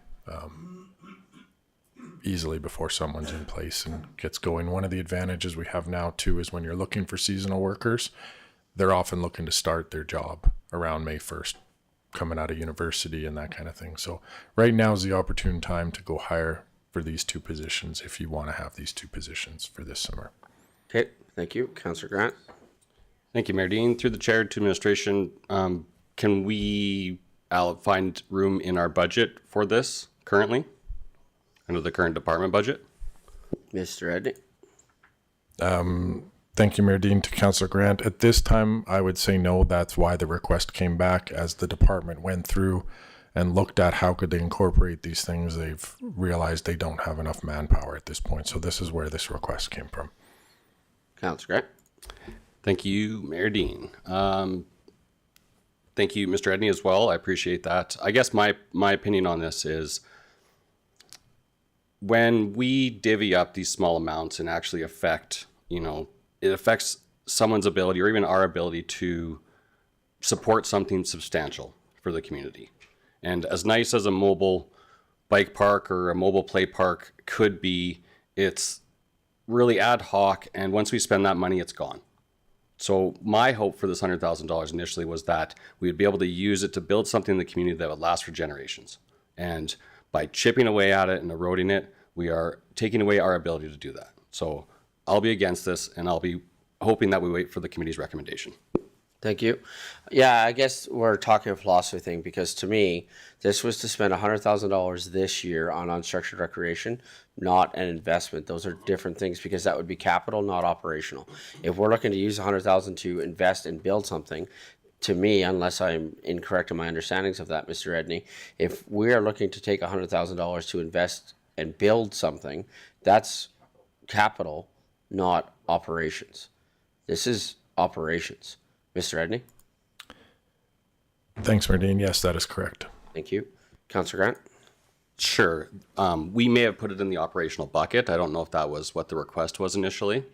Speaker 4: Easily before someone's in place and gets going. One of the advantages we have now too is when you're looking for seasonal workers, they're often looking to start their job around May 1st, coming out of university and that kind of thing. So right now is the opportune time to go hire for these two positions if you want to have these two positions for this summer.
Speaker 1: Okay, thank you. Councillor Grant?
Speaker 8: Thank you, Mayor Dean. Through the chair to administration, can we find room in our budget for this currently? Under the current department budget?
Speaker 1: Mr. Edney?
Speaker 4: Thank you, Mayor Dean. To Councillor Grant, at this time, I would say no. That's why the request came back. As the department went through and looked at how could they incorporate these things, they've realized they don't have enough manpower at this point. So this is where this request came from.
Speaker 1: Councillor Grant?
Speaker 8: Thank you, Mayor Dean. Thank you, Mr. Edney, as well. I appreciate that. I guess my opinion on this is when we divvy up these small amounts and actually affect, it affects someone's ability or even our ability to support something substantial for the community. And as nice as a mobile bike park or a mobile play park could be, it's really ad hoc. And once we spend that money, it's gone. So my hope for this $100,000 initially was that we would be able to use it to build something in the community that would last for generations. And by chipping away at it and eroding it, we are taking away our ability to do that. So I'll be against this, and I'll be hoping that we wait for the committee's recommendation.
Speaker 1: Thank you. Yeah, I guess we're talking a philosophy thing because to me, this was to spend $100,000 this year on unstructured recreation, not an investment. Those are different things because that would be capital, not operational. If we're looking to use $100,000 to invest and build something, to me, unless I'm incorrect in my understandings of that, Mr. Edney, if we are looking to take $100,000 to invest and build something, that's capital, not operations. This is operations. Mr. Edney?
Speaker 4: Thanks, Mayor Dean. Yes, that is correct.
Speaker 1: Thank you. Councillor Grant?
Speaker 8: Sure. We may have put it in the operational bucket. I don't know if that was what the request was initially.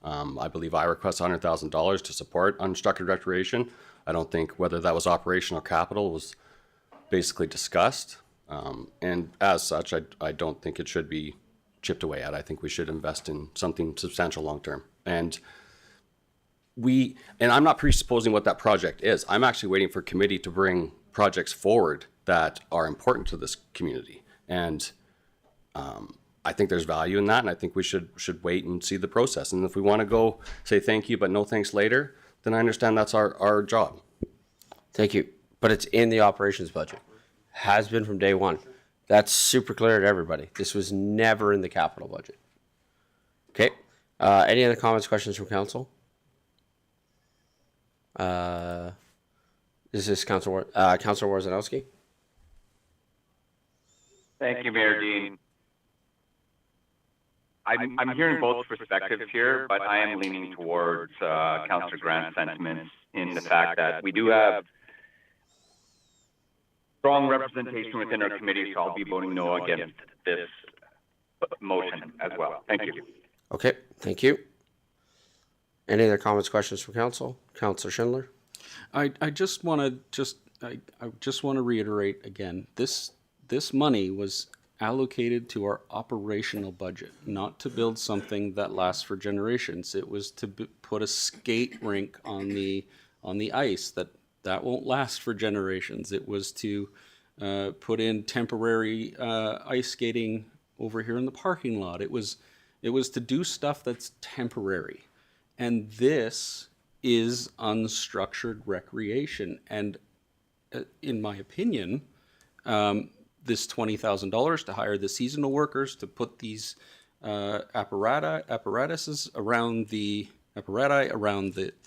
Speaker 8: I believe I request $100,000 to support unstructured recreation. I don't think whether that was operational capital was basically discussed. And as such, I don't think it should be chipped away at. I think we should invest in something substantial long-term. And I'm not presupposing what that project is. I'm actually waiting for committee to bring projects forward that are important to this community. And I think there's value in that, and I think we should wait and see the process. And if we want to go say thank you, but no thanks later, then I understand that's our job.
Speaker 1: Thank you. But it's in the operations budget. Has been from day one. That's super clear to everybody. This was never in the capital budget. Okay. Any other comments, questions from council? This is Councilor Warzanowski.
Speaker 3: Thank you, Mayor Dean. I'm hearing both perspectives here, but I am leaning towards Councillor Grant's sentiments in the fact that we do have strong representation within our committee, so I'll be voting no against this motion as well. Thank you.
Speaker 1: Okay, thank you. Any other comments, questions from council? Councillor Schindler?
Speaker 6: I just want to reiterate again, this money was allocated to our operational budget, not to build something that lasts for generations. It was to put a skate rink on the ice that won't last for generations. It was to put in temporary ice skating over here in the parking lot. It was to do stuff that's temporary. And this is unstructured recreation. And in my opinion, this $20,000 to hire the seasonal workers to put these apparatuses around the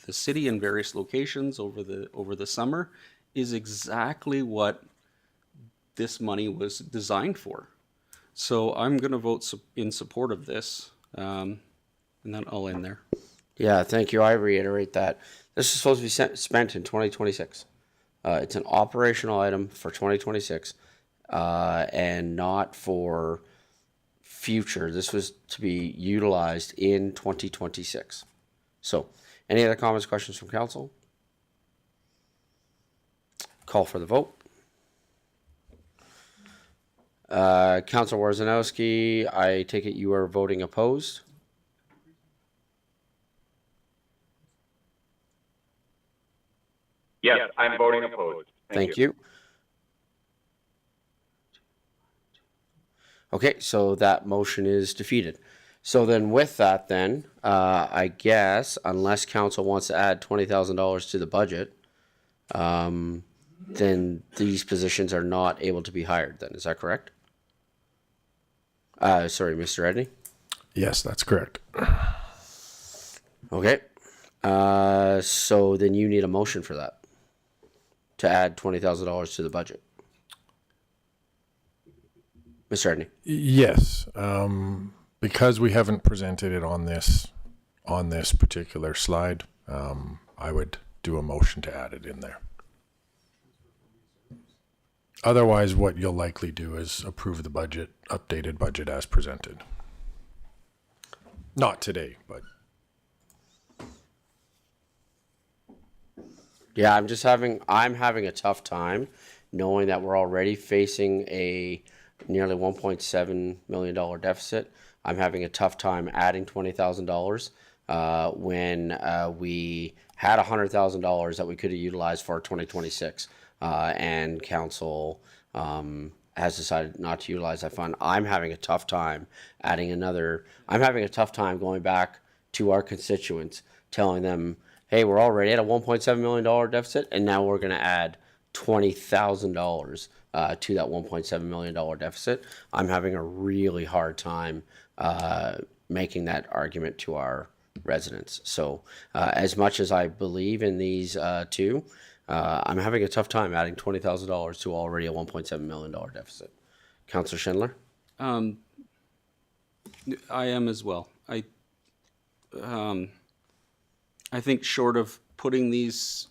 Speaker 6: city in various locations over the summer is exactly what this money was designed for. So I'm going to vote in support of this, and then I'll end there.
Speaker 1: Yeah, thank you. I reiterate that this is supposed to be spent in 2026. It's an operational item for 2026, and not for future. This was to be utilized in 2026. So, any other comments, questions from council? Call for the vote. Councilor Warzanowski, I take it you are voting opposed?
Speaker 3: Yes, I'm voting opposed.
Speaker 1: Thank you. Okay, so that motion is defeated. So then with that then, I guess, unless council wants to add $20,000 to the budget, then these positions are not able to be hired then, is that correct? Sorry, Mr. Edney?
Speaker 4: Yes, that's correct.
Speaker 1: Okay. So then you need a motion for that, to add $20,000 to the budget. Mr. Edney?
Speaker 4: Yes, because we haven't presented it on this particular slide, I would do a motion to add it in there. Otherwise, what you'll likely do is approve the budget, updated budget as presented. Not today, but
Speaker 1: Yeah, I'm having a tough time knowing that we're already facing a nearly $1.7 million deficit. I'm having a tough time adding $20,000 when we had $100,000 that we could have utilized for 2026, and council has decided not to utilize that fund. I'm having a tough time going back to our constituents, telling them, hey, we're already at a $1.7 million deficit, and now we're going to add $20,000 to that $1.7 million deficit. I'm having a really hard time making that argument to our residents. So as much as I believe in these two, I'm having a tough time adding $20,000 to already a $1.7 million deficit. Councillor Schindler?
Speaker 6: I am as well. I think short of putting these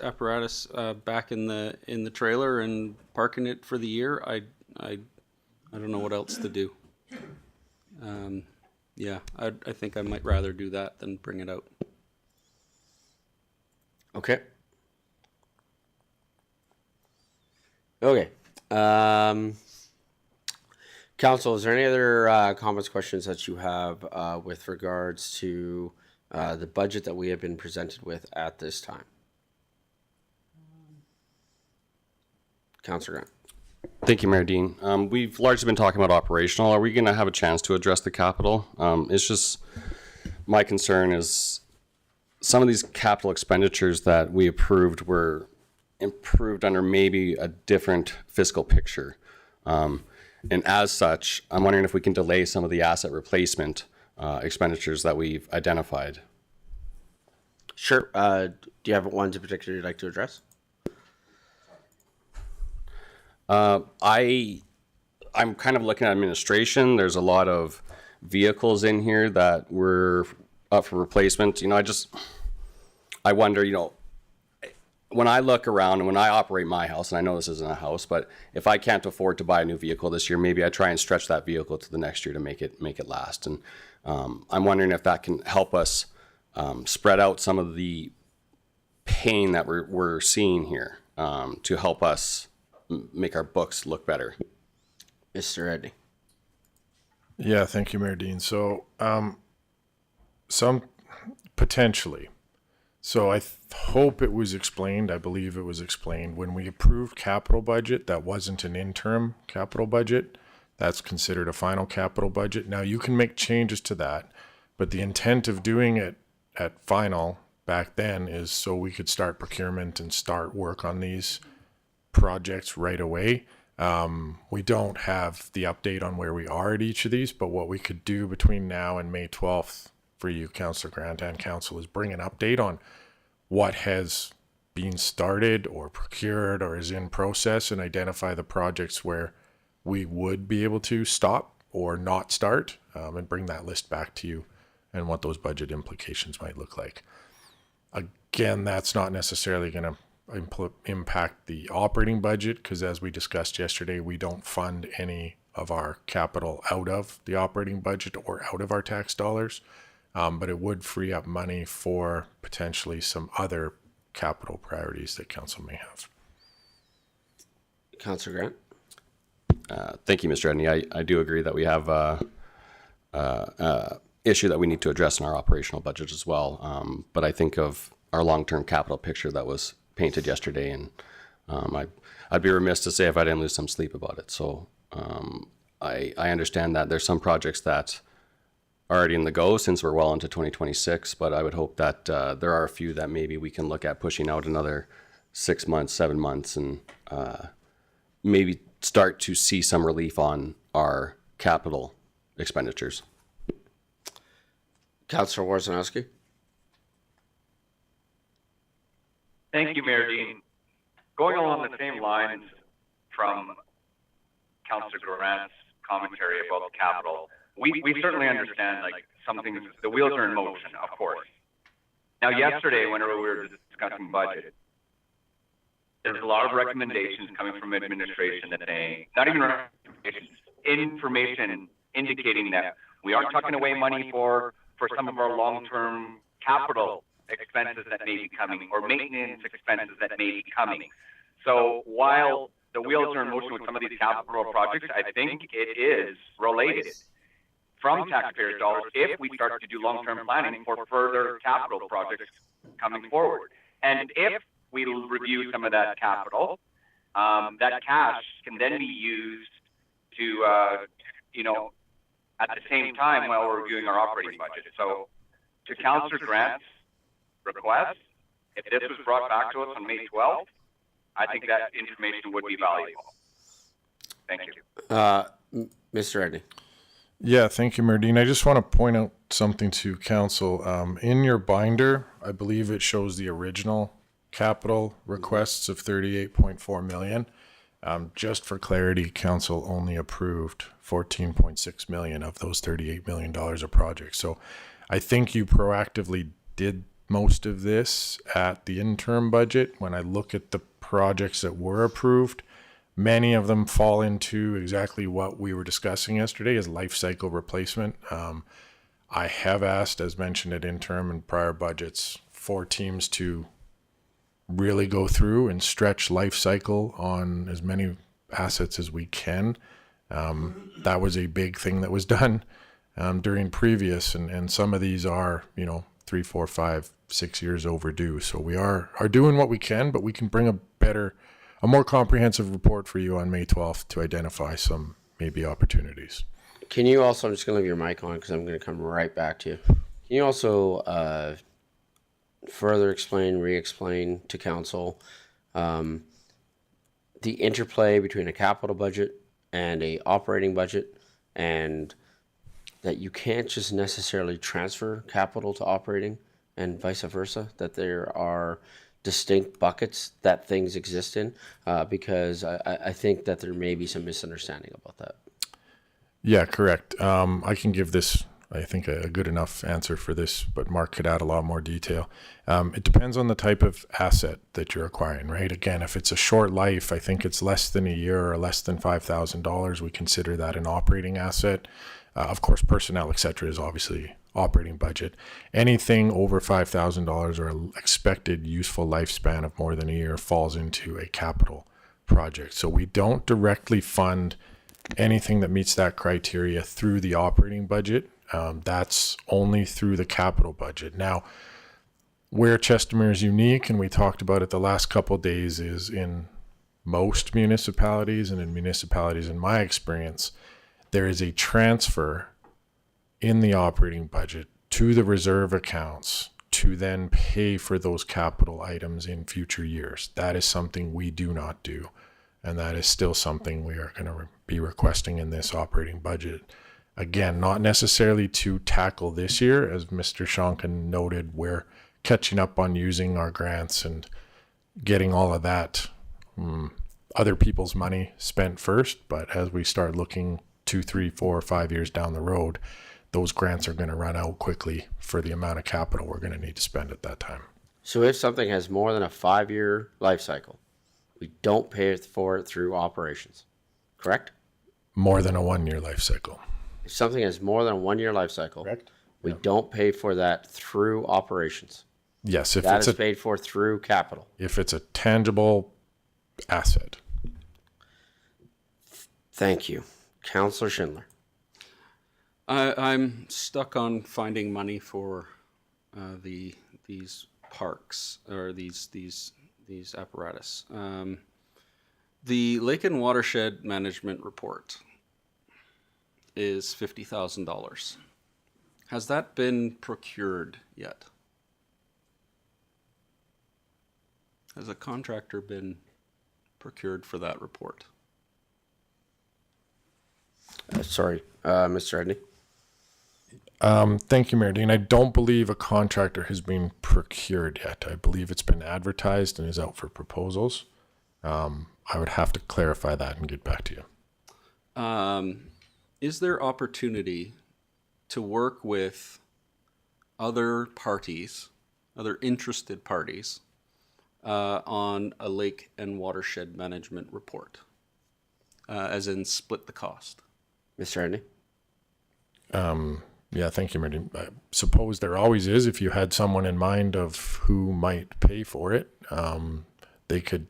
Speaker 6: apparatus back in the trailer and parking it for the year, I don't know what else to do. Yeah, I think I might rather do that than bring it out.
Speaker 1: Okay. Okay. Council, is there any other comments, questions that you have with regards to the budget that we have been presented with at this time? Councillor Grant.
Speaker 8: Thank you, Mayor Dean. We've largely been talking about operational. Are we going to have a chance to address the capital? It's just my concern is some of these capital expenditures that we approved were improved under maybe a different fiscal picture. And as such, I'm wondering if we can delay some of the asset replacement expenditures that we've identified.
Speaker 1: Sure. Do you have ones in particular you'd like to address?
Speaker 8: I'm kind of looking at administration. There's a lot of vehicles in here that were up for replacement. I wonder, when I look around and when I operate my house, and I know this isn't a house, but if I can't afford to buy a new vehicle this year, maybe I try and stretch that vehicle to the next year to make it last. And I'm wondering if that can help us spread out some of the pain that we're seeing here to help us make our books look better.
Speaker 1: Mr. Edney.
Speaker 4: yeah, thank you, Mayor Dean. So, some potentially. So I hope it was explained. I believe it was explained when we approved capital budget. That wasn't an interim capital budget. That's considered a final capital budget. Now you can make changes to that, but the intent of doing it at final back then is so we could start procurement and start work on these projects right away. We don't have the update on where we are at each of these, but what we could do between now and May 12th for you, Councillor Grant and Council, is bring an update on what has been started or procured or is in process and identify the projects where we would be able to stop or not start and bring that list back to you and what those budget implications might look like. Again, that's not necessarily going to impact the operating budget because, as we discussed yesterday, we don't fund any of our capital out of the operating budget or out of our tax dollars, but it would free up money for potentially some other capital priorities that council may have.
Speaker 1: Councillor Grant?
Speaker 8: Thank you, Mr. Edney. I do agree that we have a issue that we need to address in our operational budget as well. But I think of our long-term capital picture that was painted yesterday, and I'd be remiss to say if I didn't lose some sleep about it. So I understand that there's some projects that are already in the go since we're well into 2026, but I would hope that there are a few that maybe we can look at pushing out another 6 months, 7 months, and maybe start to see some relief on our capital expenditures.
Speaker 1: Councillor Warzanowski?
Speaker 3: Thank you, Mayor Dean. Going along the same lines from Councillor Grant's commentary about the capital, we certainly understand, like, some things, the wheels are in motion, of course. Now, yesterday, whenever we were discussing budget, there's a lot of recommendations coming from administration that they, not even recommendations, information indicating that we are tucking away money for some of our long-term capital expenses that may be coming, or maintenance expenses that may be coming. So while the wheels are in motion with some of these capital projects, I think it is related from taxpayers' dollars if we start to do long-term planning for further capital projects coming forward. And if we review some of that capital, that cash can then be used to, at the same time while we're reviewing our operating budget. So to Councillor Grant's request, if this was brought back to us on May 12th, I think that information would be valuable. Thank you.
Speaker 1: Mr. Edney?
Speaker 4: Yeah, thank you, Merdine. I just want to point out something to council. In your binder, I believe it shows the original capital requests of 38.4 million. Just for clarity, council only approved 14.6 million of those $38 million of projects. So I think you proactively did most of this at the interim budget. When I look at the projects that were approved, many of them fall into exactly what we were discussing yesterday as life cycle replacement. I have asked, as mentioned at interim and prior budgets, for teams to really go through and stretch life cycle on as many assets as we can. That was a big thing that was done during previous, and some of these are, 3, 4, 5, 6 years overdue. So we are doing what we can, but we can bring a more comprehensive report for you on May 12th to identify some maybe opportunities.
Speaker 1: Can you also, I'm just going to leave your mic on because I'm going to come right back to you. Can you also further explain, re-explain to council the interplay between a capital budget and a operating budget, and that you can't just necessarily transfer capital to operating and vice versa, that there are distinct buckets that things exist in, because I think that there may be some misunderstanding about that.
Speaker 4: Yeah, correct. I can give this, I think, a good enough answer for this, but Mark could add a lot more detail. It depends on the type of asset that you're acquiring, right? Again, if it's a short life, I think it's less than a year or less than $5,000, we consider that an operating asset. Of course, personnel, et cetera, is obviously operating budget. Anything over $5,000 or expected useful lifespan of more than a year falls into a capital project. So we don't directly fund anything that meets that criteria through the operating budget. That's only through the capital budget. Now, where Chestermere is unique, and we talked about it the last couple of days, is in most municipalities, and in municipalities in my experience, there is a transfer in the operating budget to the reserve accounts to then pay for those capital items in future years. That is something we do not do. And that is still something we are going to be requesting in this operating budget. Again, not necessarily to tackle this year. As Mr. Shonkin noted, we're catching up on using our grants and getting all of that other people's money spent first, but as we start looking 2, 3, 4, 5 years down the road, those grants are going to run out quickly for the amount of capital we're going to need to spend at that time.
Speaker 1: So if something has more than a 5-year life cycle, we don't pay for it through operations, correct?
Speaker 4: More than a 1-year life cycle.
Speaker 1: If something has more than a 1-year life cycle, we don't pay for that through operations.
Speaker 4: Yes, if
Speaker 1: That
Speaker 4: it's
Speaker 1: is
Speaker 4: a
Speaker 1: paid for through capital.
Speaker 4: if it's a tangible asset.
Speaker 1: Thank you. Councillor Schindler.
Speaker 6: I'm stuck on finding money for these parks or these apparatus. The Lake and Watershed Management Report is $50,000. Has that been procured yet? Has a contractor been procured for that report?
Speaker 1: Sorry, Mr. Edney.
Speaker 4: Thank you, Mayor Dean. I don't believe a contractor has been procured yet. I believe it's been advertised and is out for proposals. I would have to clarify that and get back to you.
Speaker 6: Is there opportunity to work with other parties, other interested parties, on a lake and watershed management report, as in split the cost?
Speaker 1: Mr. Edney?
Speaker 4: Yeah, thank you, Mayor Dean. I suppose there always is. If you had someone in mind of who might pay for it, they could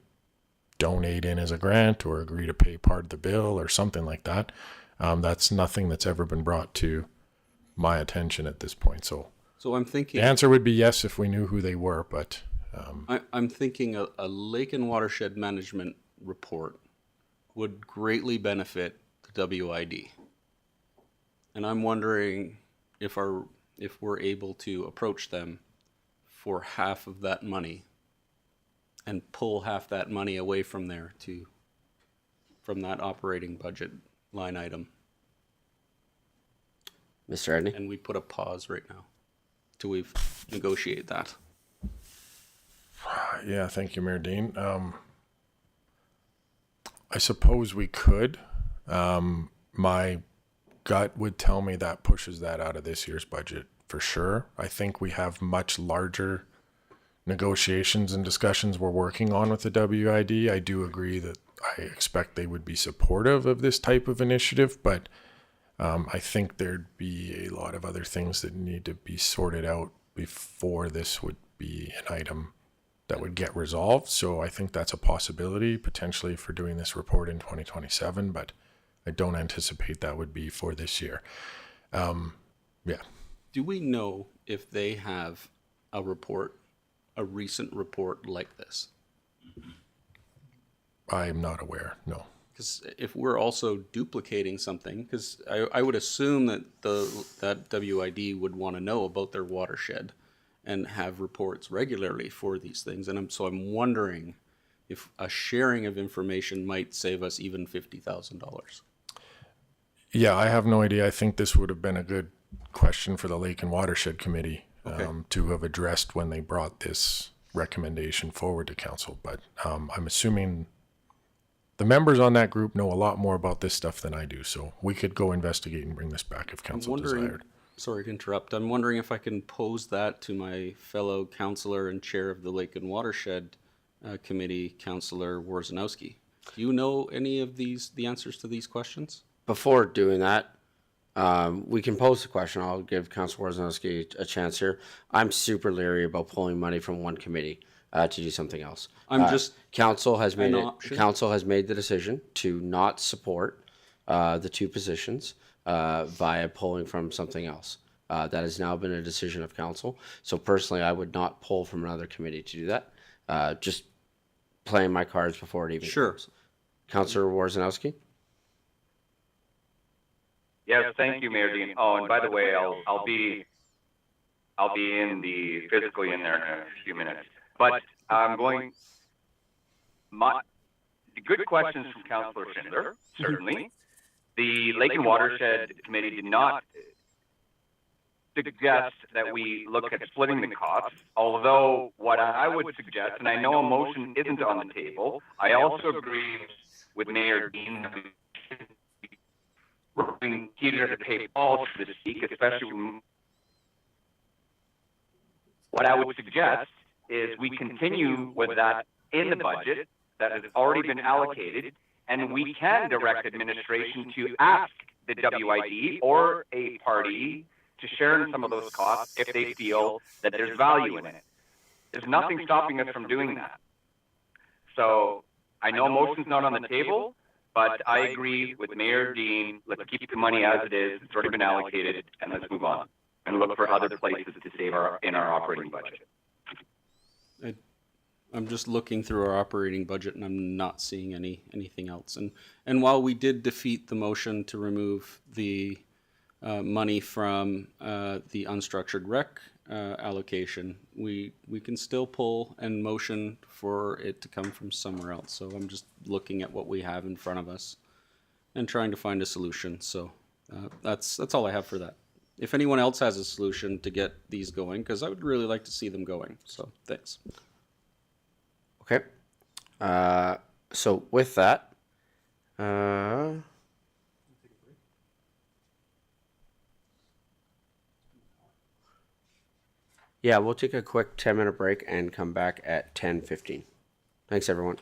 Speaker 4: donate in as a grant or agree to pay part of the bill or something like that. That's nothing that's ever been brought to my attention at this point. So
Speaker 6: I'm thinking
Speaker 4: the answer would be yes if we knew who they were, but
Speaker 6: I'm thinking a lake and watershed management report would greatly benefit the WID. And I'm wondering if we're able to approach them for half of that money and pull half that money away from there from that operating budget line item.
Speaker 1: Mr. Edney?
Speaker 6: And we put a pause right now till we've negotiated that.
Speaker 4: yeah, thank you, Mayor Dean. I suppose we could. My gut would tell me that pushes that out of this year's budget for sure. I think we have much larger negotiations and discussions we're working on with the WID. I do agree that I expect they would be supportive of this type of initiative, but I think there'd be a lot of other things that need to be sorted out before this would be an item that would get resolved. So I think that's a possibility potentially for doing this report in 2027, but I don't anticipate that would be for this year. Yeah.
Speaker 6: Do we know if they have a recent report like this?
Speaker 4: I'm not aware, no.
Speaker 6: Because if we're also duplicating something, because I would assume that that WID would want to know about their watershed and have reports regularly for these things. And I'm wondering if a sharing of information might save us even $50,000.
Speaker 4: Yeah, I have no idea. I think this would have been a good question for the Lake and Watershed Committee to have addressed when they brought this recommendation forward to council. But I'm assuming the members on that group know a lot more about this stuff than I do. So we could go investigate and bring this back if council desired.
Speaker 6: Sorry to interrupt. I'm wondering if I can pose that to my fellow councillor and chair of the Lake and Watershed Committee, Councillor Warzanowski. Do you know any of the answers to these questions?
Speaker 1: Before doing that, we can pose the question. I'll give Councilor Warzanowski a chance here. I'm super leery about pulling money from one committee to do something else. Council has made Council has made the decision to not support the two positions via pulling from something else. That has now been a decision of council. So personally, I would not pull from another committee to do that. Just playing my cards before it even comes. Councilor Warzanowski.
Speaker 3: Yes, thank you, Mayor Dean. Oh, and by the way, I'll be physically in there in a few minutes. But I'm going. Good questions from Councillor Schindler, certainly. The Lake and Watershed Committee did not suggest that we look at splitting the costs, although what I would suggest, and I know a motion isn't on the table, I also agree with Mayor Dean that we should be working Peter to pay Paul, so to speak, especially when what I would suggest is we continue with that in the budget that has already been allocated, and we can direct administration to ask the WID or a party to share in some of those costs if they feel that there's value in it. There's nothing stopping us from doing that. So I know motion's not on the table, but I agree with Mayor Dean. Let's keep the money as it is. It's already been allocated, and let's move on and look for other places to save in our operating budget.
Speaker 6: I'm just looking through our operating budget and I'm not seeing anything else. And while we did defeat the motion to remove the money from the unstructured rec allocation, we can still pull and motion for it to come from somewhere else. So I'm just looking at what we have in front of us and trying to find a solution. So that's all I have for that. If anyone else has a solution to get these going, because I would really like to see them going. So thanks.
Speaker 1: Okay. So with that, yeah, we'll take a quick 10-minute break and come back at 10:15. Thanks, everyone.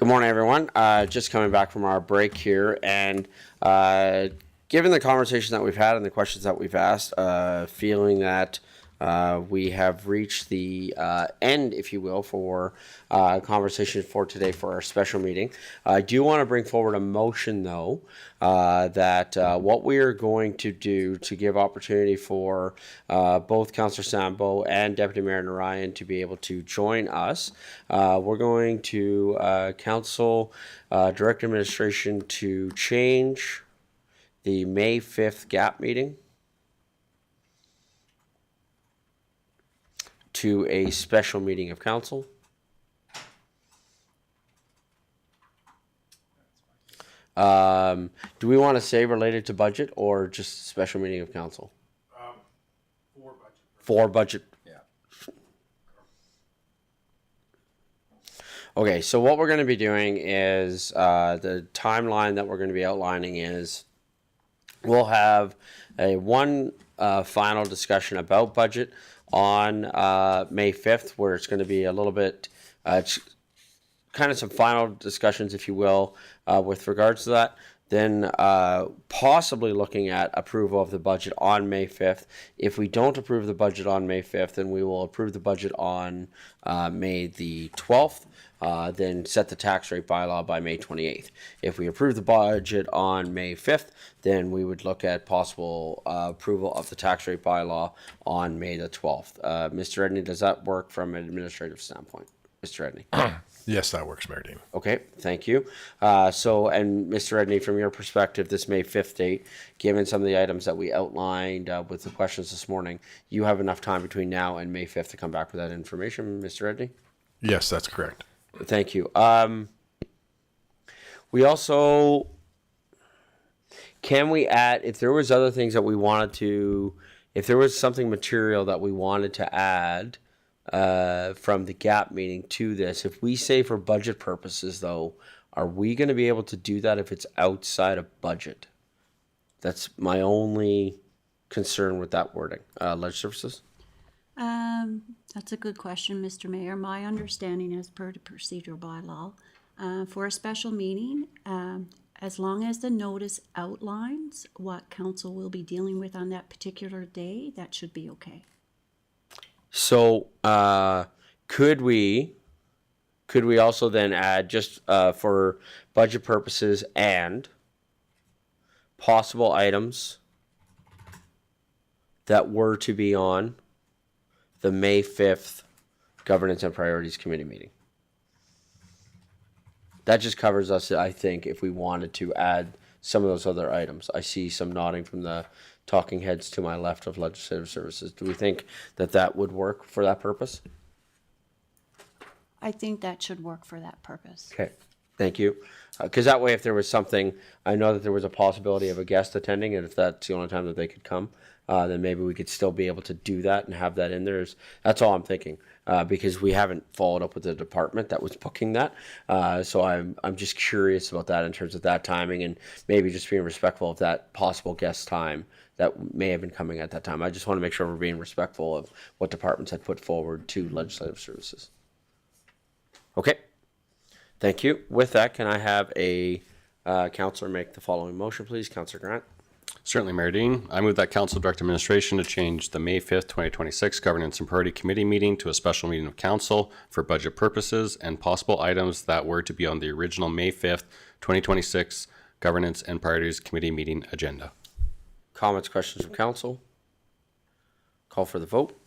Speaker 1: Good morning, everyone. Just coming back from our break here, and given the conversation that we've had and the questions that we've asked, feeling that we have reached the end, if you will, for conversation for today for our special meeting. I do want to bring forward a motion, though, that what we are going to do to give opportunity for both Councillor Sambo and Deputy Mayor Narayan to be able to join us, we're going to council direct administration to change the May 5th GAP meeting to a special meeting of council. Do we want to say related to budget or just special meeting of council?
Speaker 5: For budget.
Speaker 1: For budget.
Speaker 8: Yeah.
Speaker 1: Okay, so what we're going to be doing is the timeline that we're going to be outlining is we'll have a final discussion about budget on May 5th, where it's going to be a little bit, kind of some final discussions, if you will, with regards to that. Then possibly looking at approval of the budget on May 5th. If we don't approve the budget on May 5th, then we will approve the budget on May the 12th. Then set the tax rate bylaw by May 28th. If we approve the budget on May 5th, then we would look at possible approval of the tax rate bylaw on May the 12th. Mr. Edney, does that work from an administrative standpoint? Mr. Edney?
Speaker 4: Yes, that works, Mayor Dean.
Speaker 1: Okay, thank you. And Mr. Edney, from your perspective, this May 5th date, given some of the items that we outlined with the questions this morning, you have enough time between now and May 5th to come back with that information, Mr. Edney?
Speaker 4: Yes, that's correct.
Speaker 1: Thank you. We also, can we add, if there was other things that we wanted to, if there was something material that we wanted to add from the GAP meeting to this, if we say for budget purposes, though, are we going to be able to do that if it's outside of budget? That's my only concern with that wording. Ledge Services?
Speaker 9: That's a good question, Mr. Mayor. My understanding as per the procedural bylaw, for a special meeting, as long as the notice outlines what council will be dealing with on that particular day, that should be okay.
Speaker 1: So could we also then add, just for budget purposes and possible items that were to be on the May 5th Governance and Priorities Committee meeting? That just covers us, I think, if we wanted to add some of those other items. I see some nodding from the talking heads to my left of Legislative Services. Do we think that that would work for that purpose?
Speaker 9: I think that should work for that purpose.
Speaker 1: Okay, thank you. Because that way, if there was something, I know that there was a possibility of a guest attending, and if that's the only time that they could come, then maybe we could still be able to do that and have that in there. That's all I'm thinking, because we haven't followed up with the department that was booking that. So I'm just curious about that in terms of that timing, and maybe just being respectful of that possible guest time that may have been coming at that time. I just want to make sure we're being respectful of what departments had put forward to Legislative Services. Okay, thank you. With that, can I have a councillor make the following motion, please? Councillor Grant.
Speaker 8: Certainly, Mayor Dean. I move that Council direct administration to change the May 5th, 2026 Governance and Priority Committee meeting to a special meeting of council for budget purposes and possible items that were to be on the original May 5th, 2026 Governance and Priorities Committee meeting agenda.
Speaker 1: Comments, questions from council? Call for the vote.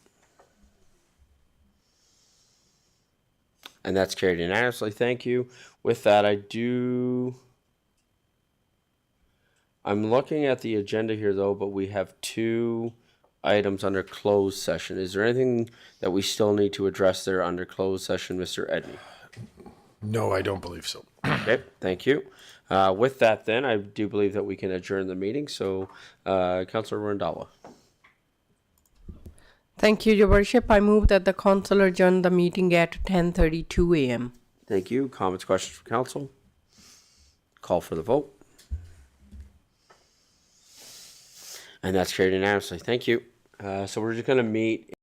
Speaker 1: And that's carried unanimously. Thank you. With that, I'm looking at the agenda here, though, but we have 2 items under closed session. Is there anything that we still need to address there under closed session, Mr. Edney?
Speaker 4: No, I don't believe so.
Speaker 1: Okay, thank you. With that, then, I do believe that we can adjourn the meeting. So, Councillor Randhawa.
Speaker 2: Thank you, Your Worship. I move that the council adjourn the meeting at 10:32 a.m.
Speaker 1: Thank you. Comments, questions from council? Call for the vote. And that's carried unanimously. Thank you. So we're just going to meet